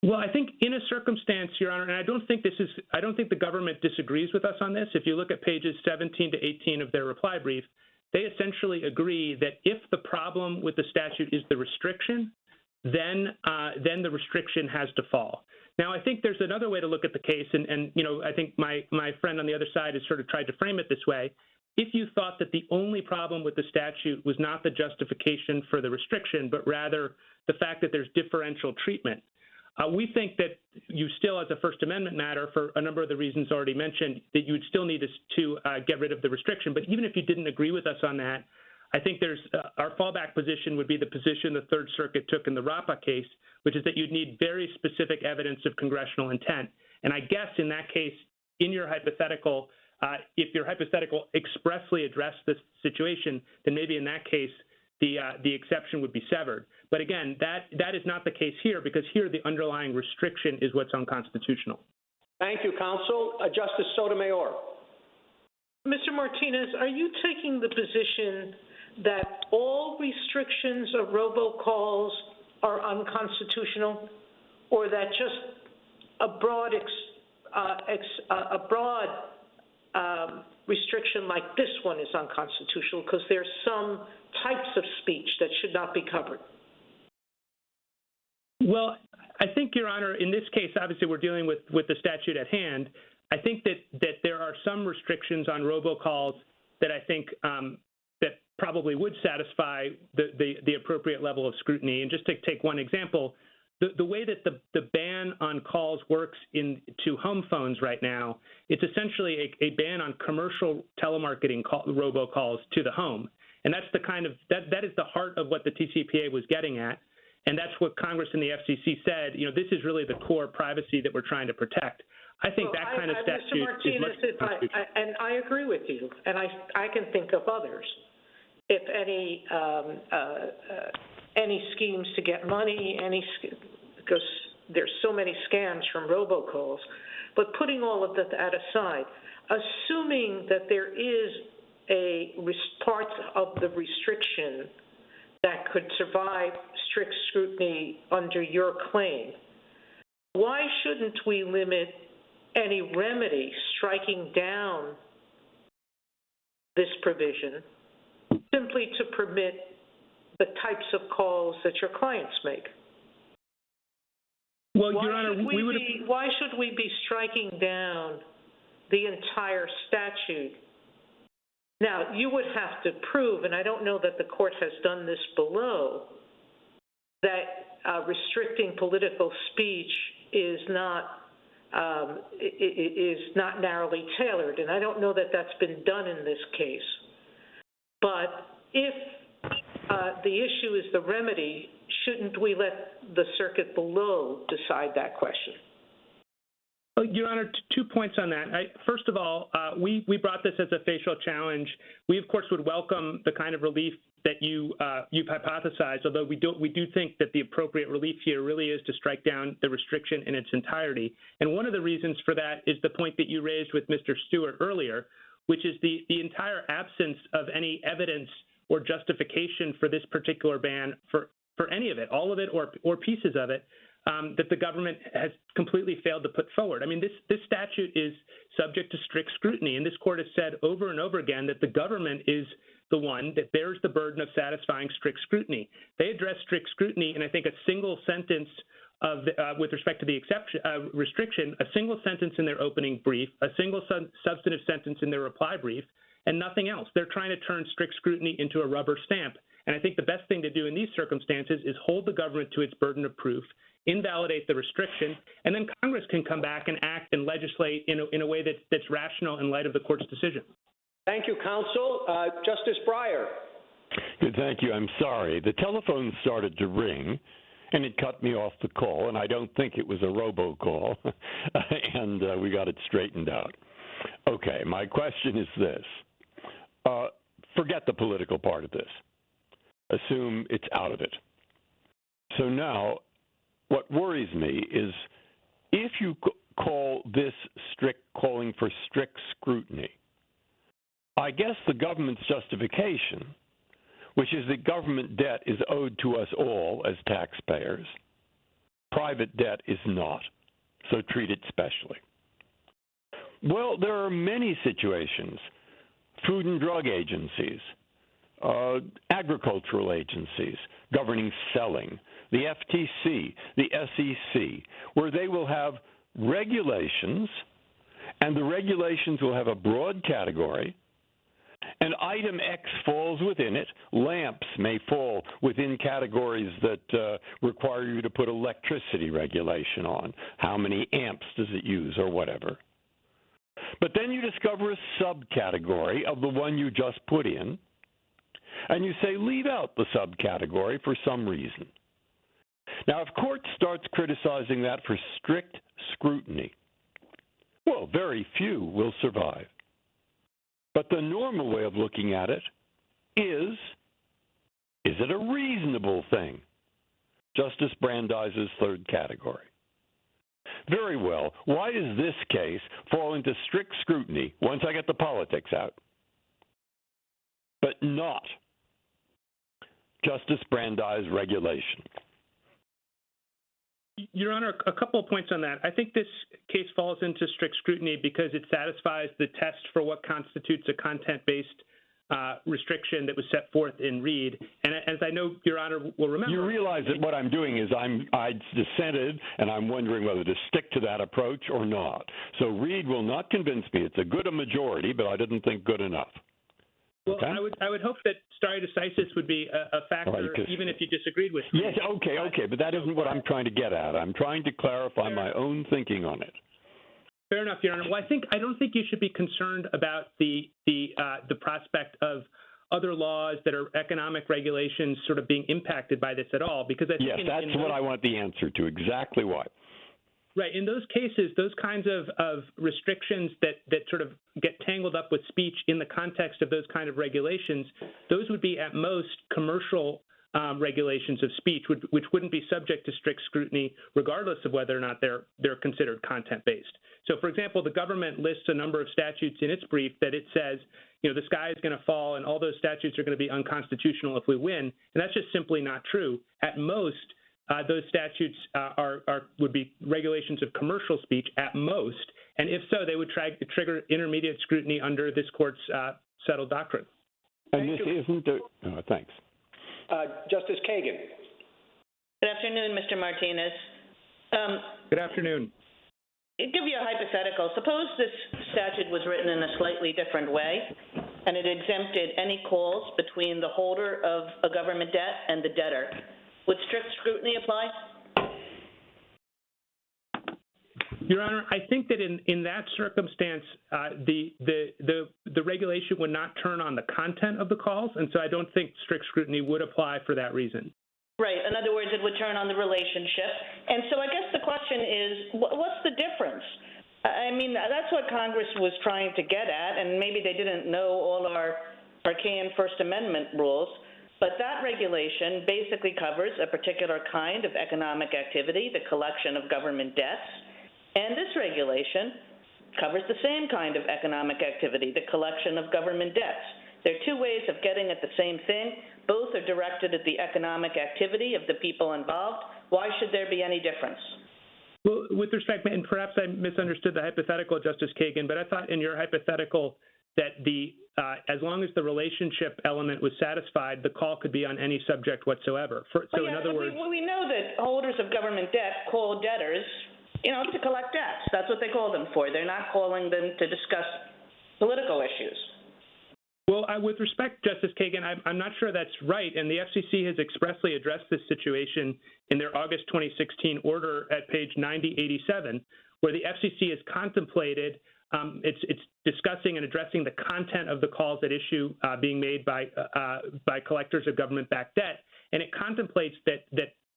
Well, I think in a circumstance, Your Honor, and I don't think the government disagrees with us on this. If you look at pages 17 to 18 of their reply brief, they essentially agree that if the problem with the statute is the restriction, then the restriction has to fall. Now, I think there's another way to look at the case, and I think my friend on the other side has sort of tried to frame it this way. If you thought that the only problem with the statute was not the justification for the restriction, but rather the fact that there's differential treatment, we think that you still, as a First Amendment matter, for a number of the reasons already mentioned, that you would still need to get rid of the restriction. But even if you didn't agree with us on that, I think there's our fallback position would be the position the Third Circuit took in the Rapa case, which is that you'd need very specific evidence of congressional intent. And I guess in that case, in your hypothetical, if your hypothetical expressly addressed this situation, then maybe in that case, the exception would be severed. But again, that is not the case here, because here the underlying restriction is what's unconstitutional. Thank you, counsel. Justice Sotomayor. Mr. Martinez, are you taking the position that all restrictions of robocalls are unconstitutional, or that just a broad restriction like this one is unconstitutional because there's some types of speech that should not be covered? Well, I think, Your Honor, in this case, obviously we're dealing with the statute at hand. I think that there are some restrictions on robocalls that I think that probably would satisfy the appropriate level of scrutiny. And just to take one example, the way that the ban on calls works to home phones right now, it's essentially a ban on commercial telemarketing robocalls to the home. And that's the kind of that is the heart of what the TCPA was getting at. And that's what Congress and the FCC said, this is really the core privacy that we're trying to protect. I think that kind of statute Mr. Martinez, is and I agree with you, and I can think of others. If any schemes to get money, because there's so many scams from robocalls, but putting all of that aside, assuming that there is a part of the restriction that could survive strict scrutiny under your claim, why shouldn't we limit any remedy striking down this provision simply to permit the types of calls that your clients make? Well, Your Honor, why should we be striking down the entire statute? Now, you would have to prove, and I don't know that the court has done this below, that restricting political speech is not narrowly tailored, and I don't know that that's been done in this case. But if the issue is the remedy, shouldn't we let the circuit below decide that question? Your Honor, 2 points on that. First of all, we brought this as a facial challenge. We, of course, would welcome the kind of relief that you've hypothesized, although we do think that the appropriate relief here really is to strike down the restriction in its entirety. And one of the reasons for that is the point that you raised with Mr. Stewart earlier, which is the entire absence of any evidence or justification for this particular ban for any of it, all of it or pieces of it, that the government has completely failed to put forward. I mean, this statute is subject to strict scrutiny, and this court has said over and over again that the government is the one that bears the burden of satisfying strict scrutiny. They address strict scrutiny in, I think, a single sentence of with respect to the restriction, a single sentence in their opening brief, a single substantive sentence in their reply brief, and nothing else. They're trying to turn strict scrutiny into a rubber stamp. And I think the best thing to do in these circumstances is hold the government to its burden of proof, invalidate the restriction, and then Congress can come back and act and legislate in a way that's rational in light of the court's decision. Thank you, counsel. Justice Breyer. Good, thank you. I'm sorry. The telephone started to ring, and it cut me off the call, and I don't think it was a robocall, and we got it straightened out. Okay, my question is this. Forget the political part of this. Assume it's out of it. So now, what worries me is if you call this calling for strict scrutiny, I guess the government's justification, which is that government debt is owed to us all as taxpayers, private debt is not, so treat it specially. Well, there are many situations, food and drug agencies, agricultural agencies governing selling, the FTC, the SEC, where they will have regulations, and the regulations will have a broad category, and item X falls within it. Lamps may fall within categories that require you to put electricity regulation on. How many amps does it use or whatever. But then you discover a subcategory of the one you just put in, and you say leave out the subcategory for some reason. Now, if court starts criticizing that for strict scrutiny, well, very few will survive. But the normal way of looking at it is it a reasonable thing? Justice Brandeis's third category. Very well. Why does this case fall into strict scrutiny once I get the politics out, but not Justice Brandeis regulation? Your Honor, a couple of points on that. I think this case falls into strict scrutiny because it satisfies the test for what constitutes a content-based restriction that was set forth in Reed. And as I know Your Honor will remember— You realize that what I'm doing is I dissented, and I'm wondering whether to stick to that approach or not. So Reed will not convince me it's a good majority, but I didn't think good enough. Well, okay? I would hope that stare decisis would be a factor, right, even if you disagreed with me. Yes, okay, but that isn't what I'm trying to get at. I'm trying to clarify my own thinking on it. Fair enough, Your Honor. Well, I don't think you should be concerned about the prospect of other laws that are economic regulations sort of being impacted by this at all, because I think that's what I want the answer to. Exactly why. Right. In those cases, those kinds of restrictions that sort of get tangled up with speech in the context of those kind of regulations, those would be at most commercial regulations of speech, which wouldn't be subject to strict scrutiny, regardless of whether or not they're considered content-based. So, for example, the government lists a number of statutes in its brief that it says, the sky is going to fall and all those statutes are going to be unconstitutional if we win, and that's just simply not true. At most, those statutes would be regulations of commercial speech at most, and if so, they would trigger intermediate scrutiny under this court's settled doctrine. And this isn't thanks. Justice Kagan. Good afternoon, Mr. Martinez. Good afternoon. I'll give you a hypothetical. Suppose this statute was written in a slightly different way, and it exempted any calls between the holder of a government debt and the debtor. Would strict scrutiny apply? Your Honor, I think that in that circumstance, the regulation would not turn on the content of the calls, and so I don't think strict scrutiny would apply for that reason. Right. In other words, it would turn on the relationship. And so I guess the question is, what's the difference? I mean, that's what Congress was trying to get at, and maybe they didn't know all our arcane First Amendment rules. But that regulation basically covers a particular kind of economic activity, the collection of government debts. And this regulation covers the same kind of economic activity, the collection of government debts. There are two ways of getting at the same thing. Both are directed at the economic activity of the people involved. Why should there be any difference? Well, with respect, and perhaps I misunderstood the hypothetical, Justice Kagan, but I thought in your hypothetical that as long as the relationship element was satisfied, the call could be on any subject whatsoever. In other words, we know that holders of government debt call debtors, to collect debts. That's what they call them for. They're not calling them to discuss political issues. Well, with respect, Justice Kagan, I'm not sure that's right, and the FCC has expressly addressed this situation in their August 2016 order at page 9087, where the FCC has contemplated it's discussing and addressing the content of the calls at issue being made by collectors of government-backed debt, and it contemplates that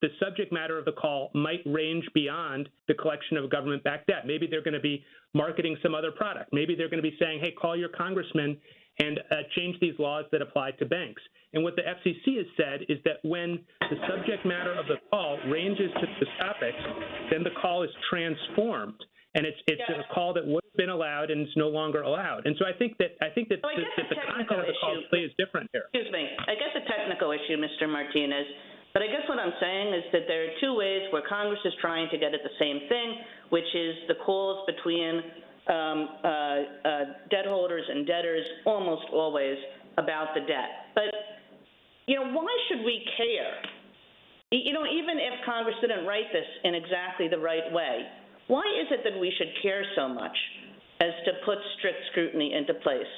the subject matter of the call might range beyond the collection of government-backed debt. Maybe they're going to be marketing some other product. Maybe they're going to be saying, hey, call your congressman and change these laws that apply to banks. And what the FCC has said is that when the subject matter of the call ranges to the topics, then the call is transformed, and it's a call that would have been allowed and is no longer allowed. And so I think that the content of the call is different here. Excuse me. I guess a technical issue, Mr. Martinez. But I guess what I'm saying is that there are two ways where Congress is trying to get at the same thing, which is the calls between debt holders and debtors almost always about the debt. But, why should we care? Even if Congress didn't write this in exactly the right way, why is it that we should care so much as to put strict scrutiny into place?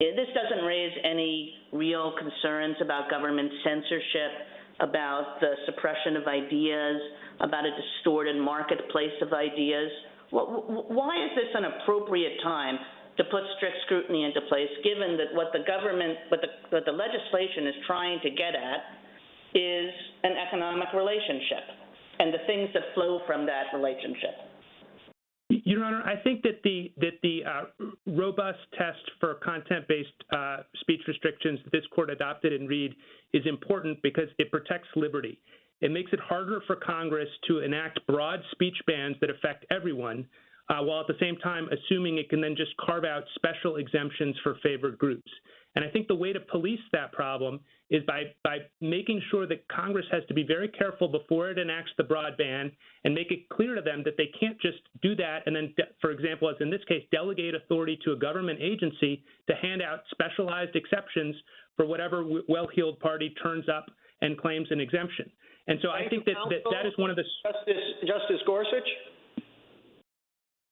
This doesn't raise any real concerns about government censorship, about the suppression of ideas, about a distorted marketplace of ideas. Why is this an appropriate time to put strict scrutiny into place, given that what the legislation is trying to get at is an economic relationship and the things that flow from that relationship? Your Honor, I think that the robust test for content-based speech restrictions that this court adopted in Reed is important because it protects liberty. It makes it harder for Congress to enact broad speech bans that affect everyone, while at the same time assuming it can then just carve out special exemptions for favored groups. And I think the way to police that problem is by making sure that Congress has to be very careful before it enacts the broad ban and make it clear to them that they can't just do that and then, for example, as in this case, delegate authority to a government agency to hand out specialized exceptions for whatever well-heeled party turns up and claims an exemption. And so I think that is one of the... Justice Gorsuch?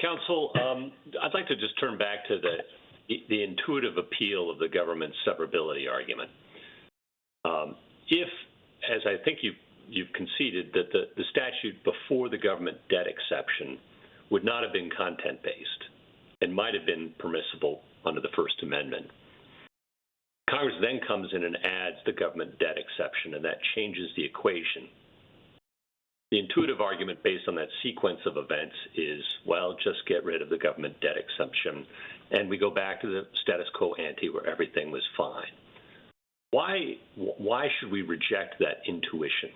Counsel, I'd like to just turn back to the intuitive appeal of the government severability argument. If, as I think you've conceded, that the statute before the government debt exception would not have been content-based and might have been permissible under the First Amendment, Congress then comes in and adds the government debt exception, and that changes the equation. The intuitive argument based on that sequence of events is, well, just get rid of the government debt exception, and we go back to the status quo ante where everything was fine. Why should we reject that intuition?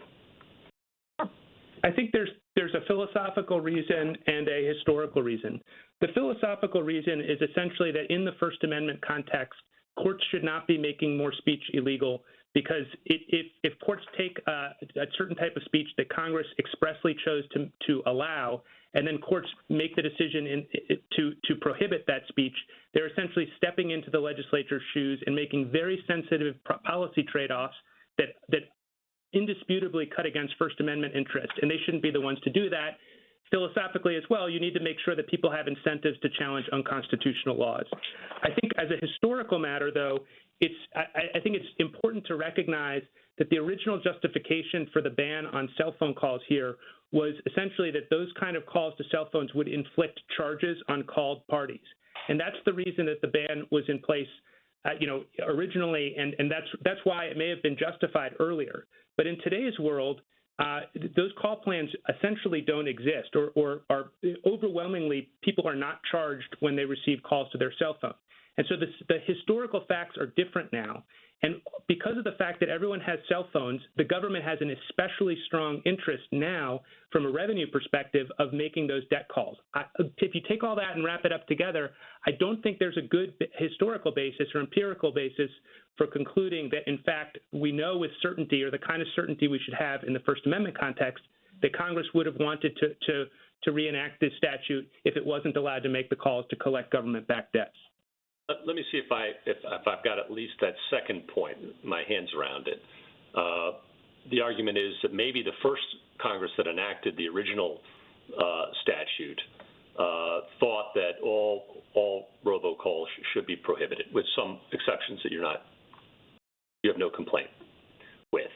I think there's a philosophical reason and a historical reason. The philosophical reason is essentially that in the First Amendment context, courts should not be making more speech illegal, because if courts take a certain type of speech that Congress expressly chose to allow, and then courts make the decision to prohibit that speech, they're essentially stepping into the legislature's shoes and making very sensitive policy trade-offs that indisputably cut against First Amendment interest, and they shouldn't be the ones to do that. Philosophically as well, you need to make sure that people have incentives to challenge unconstitutional laws. I think as a historical matter, though, I think it's important to recognize that the original justification for the ban on cell phone calls here was essentially that those kind of calls to cell phones would inflict charges on called parties. And that's the reason that the ban was in place originally, and that's why it may have been justified earlier. But in today's world, those call plans essentially don't exist, or are overwhelmingly, people are not charged when they receive calls to their cell phone. And so the historical facts are different now. And because of the fact that everyone has cell phones, the government has an especially strong interest now from a revenue perspective of making those debt calls. If you take all that and wrap it up together, I don't think there's a good historical basis or empirical basis for concluding that, in fact, we know with certainty, or the kind of certainty we should have in the First Amendment context, that Congress would have wanted to reenact this statute if it wasn't allowed to make the calls to collect government-backed debts. Let me see if I've got at least that second point, my hands around it. The argument is that maybe the first Congress that enacted the original statute thought that all robocalls should be prohibited, with some exceptions that you have no complaint with.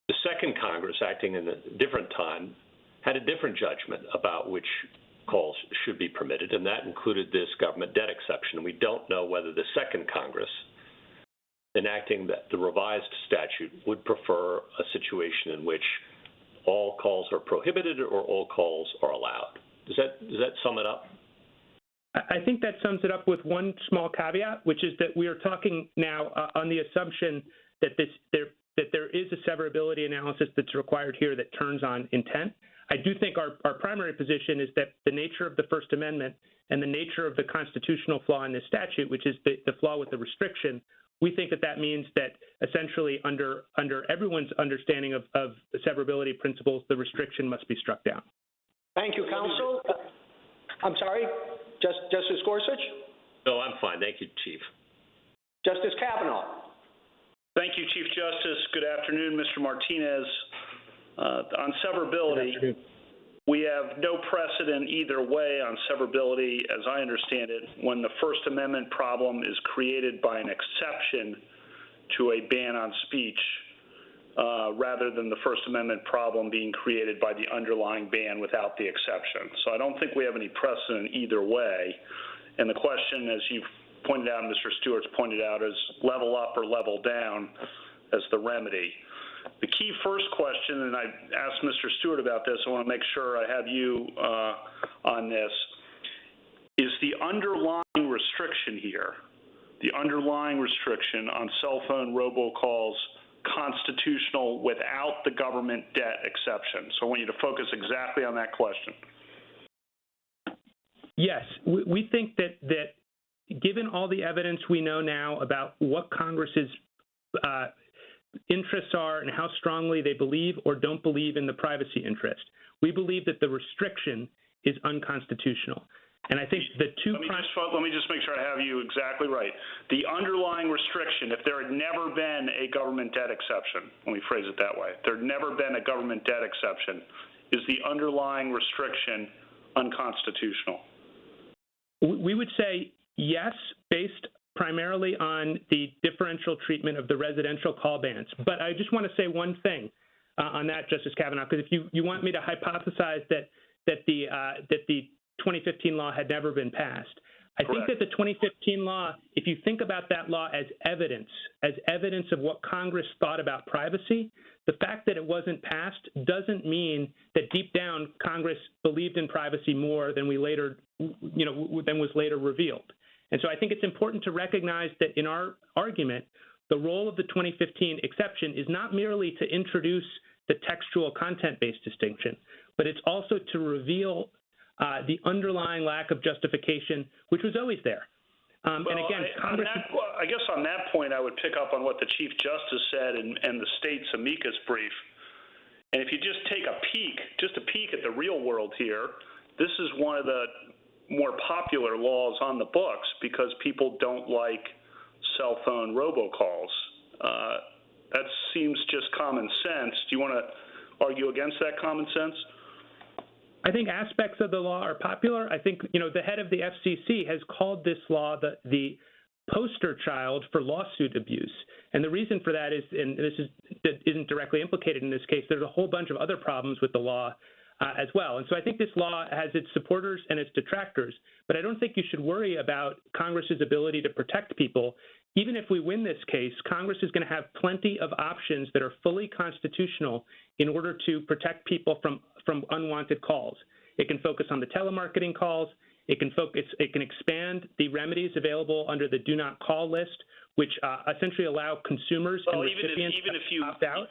The second Congress, acting in a different time, had a different judgment about which calls should be permitted, and that included this government debt exception. We don't know whether the second Congress, enacting the revised statute, would prefer a situation in which all calls are prohibited or all calls are allowed. Does that sum it up? I think that sums it up with one small caveat, which is that we are talking now on the assumption that there is a severability analysis that's required here that turns on intent. I do think our primary position is that the nature of the First Amendment and the nature of the constitutional flaw in this statute, which is the flaw with the restriction, we think that means that essentially under everyone's understanding of severability principles, the restriction must be struck down. Thank you, counsel. I'm sorry, Justice Gorsuch? No, I'm fine. Thank you, Chief. Justice Kavanaugh. Thank you, Chief Justice. Good afternoon, Mr. Martinez. On severability, we have no precedent either way on severability, as I understand it, when the First Amendment problem is created by an exception to a ban on speech, rather than the First Amendment problem being created by the underlying ban without the exception. So I don't think we have any precedent either way. And the question, as you've pointed out, Mr. Stewart's pointed out, is level up or level down as the remedy. The key first question, and I asked Mr. Stewart about this, I want to make sure I have you on this, is the underlying restriction here, the underlying restriction on cell phone robocalls, constitutional without the government debt exception? So I want you to focus exactly on that question. Yes, we think that given all the evidence we know now about what Congress's interests are and how strongly they believe or don't believe in the privacy interest, we believe that the restriction is unconstitutional. And I think the two... Let me just make sure I have you exactly right. The underlying restriction, if there had never been a government debt exception, let me phrase it that way, if there had never been a government debt exception, is the underlying restriction unconstitutional? We would say yes, based primarily on the differential treatment of the residential call bans. But I just want to say one thing on that, Justice Kavanaugh, because if you want me to hypothesize that the 2015 law had never been passed, I think that the 2015 law, if you think about that law as evidence of what Congress thought about privacy, the fact that it wasn't passed doesn't mean that deep down Congress believed in privacy more than than was later revealed. And so I think it's important to recognize that in our argument, the role of the 2015 exception is not merely to introduce the textual content-based distinction, but it's also to reveal the underlying lack of justification, which was always there. And again, Congress... I guess on that point, I would pick up on what the Chief Justice said and the state's amicus brief. And if you just take a peek at the real world here, this is one of the more popular laws on the books because people don't like cell phone robocalls. That seems just common sense. Do you want to argue against that common sense? I think aspects of the law are popular. I think, the head of the FCC has called this law the poster child for lawsuit abuse. And the reason for that is, and this isn't directly implicated in this case, there's a whole bunch of other problems with the law as well. And so I think this law has its supporters and its detractors, but I don't think you should worry about Congress's ability to protect people. Even if we win this case, Congress is going to have plenty of options that are fully constitutional in order to protect people from unwanted calls. It can focus on the telemarketing calls. It can expand the remedies available under the Do Not Call list, which essentially allow consumers and recipients to opt out.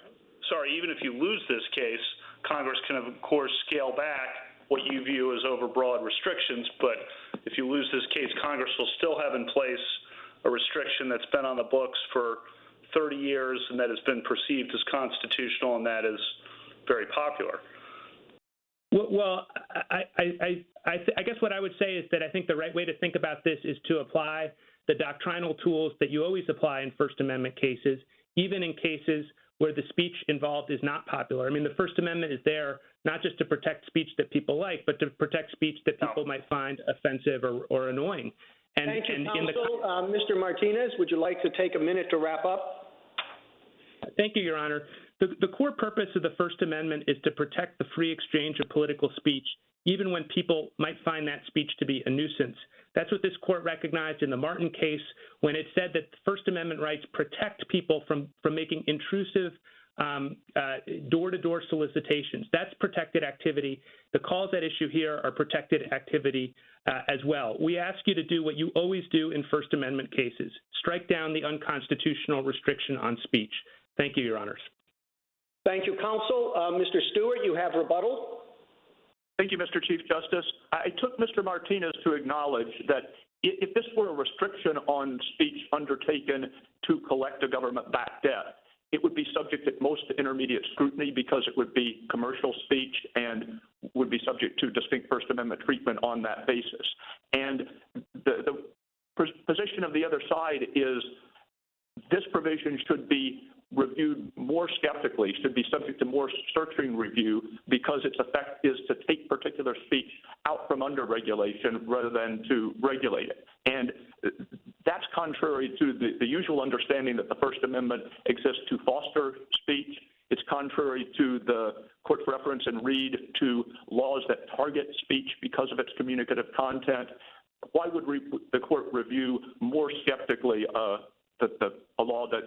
Sorry, even if you lose this case, Congress can, of course, scale back what you view as overbroad restrictions. But if you lose this case, Congress will still have in place a restriction that's been on the books for 30 years and that has been perceived as constitutional, and that is very popular. Well, I guess what I would say is that I think the right way to think about this is to apply the doctrinal tools that you always apply in First Amendment cases, even in cases where the speech involved is not popular. I mean, the First Amendment is there not just to protect speech that people like, but to protect speech that people might find offensive or annoying. Thank you, counsel. Mr. Martinez, would you like to take a minute to wrap up? Thank you, Your Honor. The core purpose of the First Amendment is to protect the free exchange of political speech, even when people might find that speech to be a nuisance. That's what this court recognized in the Martin case when it said that First Amendment rights protect people from making intrusive door-to-door solicitations. That's protected activity. The calls at issue here are protected activity as well. We ask you to do what you always do in First Amendment cases, strike down the unconstitutional restriction on speech. Thank you, Your Honors. Thank you, counsel. Mr. Stewart, you have rebuttal. Thank you, Mr. Chief Justice. I took Mr. Martinez to acknowledge that if this were a restriction on speech undertaken to collect a government-backed debt, it would be subject at most to intermediate scrutiny because it would be commercial speech and would be subject to distinct First Amendment treatment on that basis. And the position of the other side is this provision should be reviewed more skeptically, should be subject to more searching review because its effect is to take particular speech out from under regulation rather than to regulate it. And that's contrary to the usual understanding that the First Amendment exists to foster speech. It's contrary to the court's reference in Reed to laws that target speech because of its communicative content. Why would the court review more skeptically a law that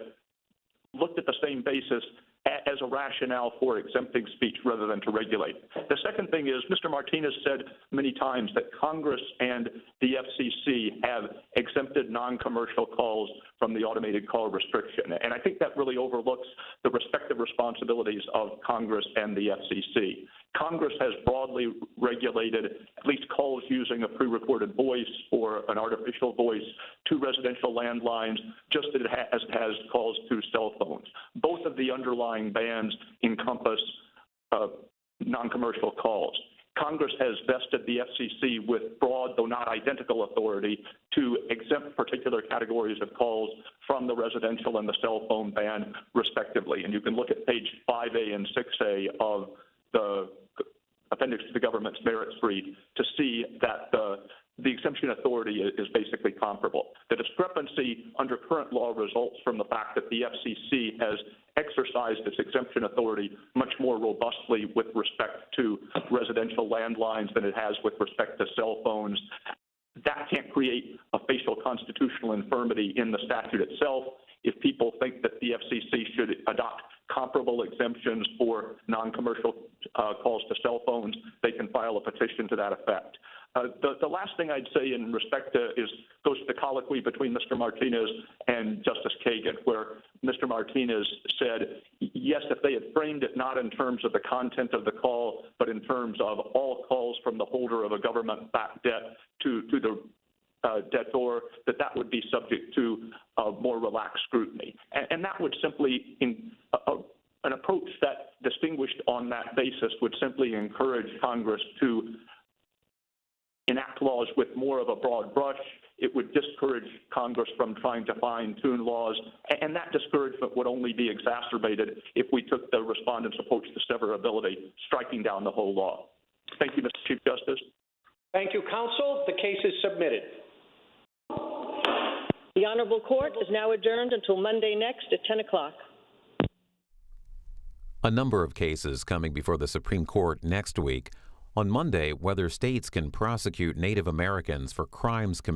looked at the same basis as a rationale for exempting speech rather than to regulate? The second thing is Mr. Martinez said many times that Congress and the FCC have exempted non-commercial calls from the automated call restriction. And I think that really overlooks the respective responsibilities of Congress and the FCC. Congress has broadly regulated at least calls using a pre-recorded voice or an artificial voice to residential landlines, just as it has calls to cell phones. Both of the underlying bans encompass non-commercial calls. Congress has vested the FCC with broad, though not identical, authority to exempt particular categories of calls from the residential and the cell phone ban, respectively. And you can look at page 5A and 6A of the appendix to the government's merits brief to see that the exemption authority is basically comparable. The discrepancy under current law results from the fact that the FCC has exercised its exemption authority much more robustly with respect to residential landlines than it has with respect to cell phones. That can't create a facial constitutional infirmity in the statute itself. If people think that the FCC should adopt comparable exemptions for non-commercial calls to cell phones, they can file a petition to that effect. The last thing I'd say in respect to goes to the colloquy between Mr. Martinez and Justice Kagan, where Mr. Martinez said, yes, if they had framed it not in terms of the content of the call, but in terms of all calls from the holder of a government-backed debt to the debtor, that would be subject to more relaxed scrutiny. And that would simply, an approach that distinguished on that basis would simply encourage Congress to enact laws with more of a broad brush. It would discourage Congress from trying to fine-tune laws, and that discouragement would only be exacerbated if we took the respondent's approach to severability, striking down the whole law. Thank you, Mr. Chief Justice. Thank you, counsel. The case is submitted. The Honorable Court is now adjourned until Monday next at 10 o'clock. A number of cases coming before the Supreme Court next week. On Monday, whether states can prosecute Native Americans for crimes committed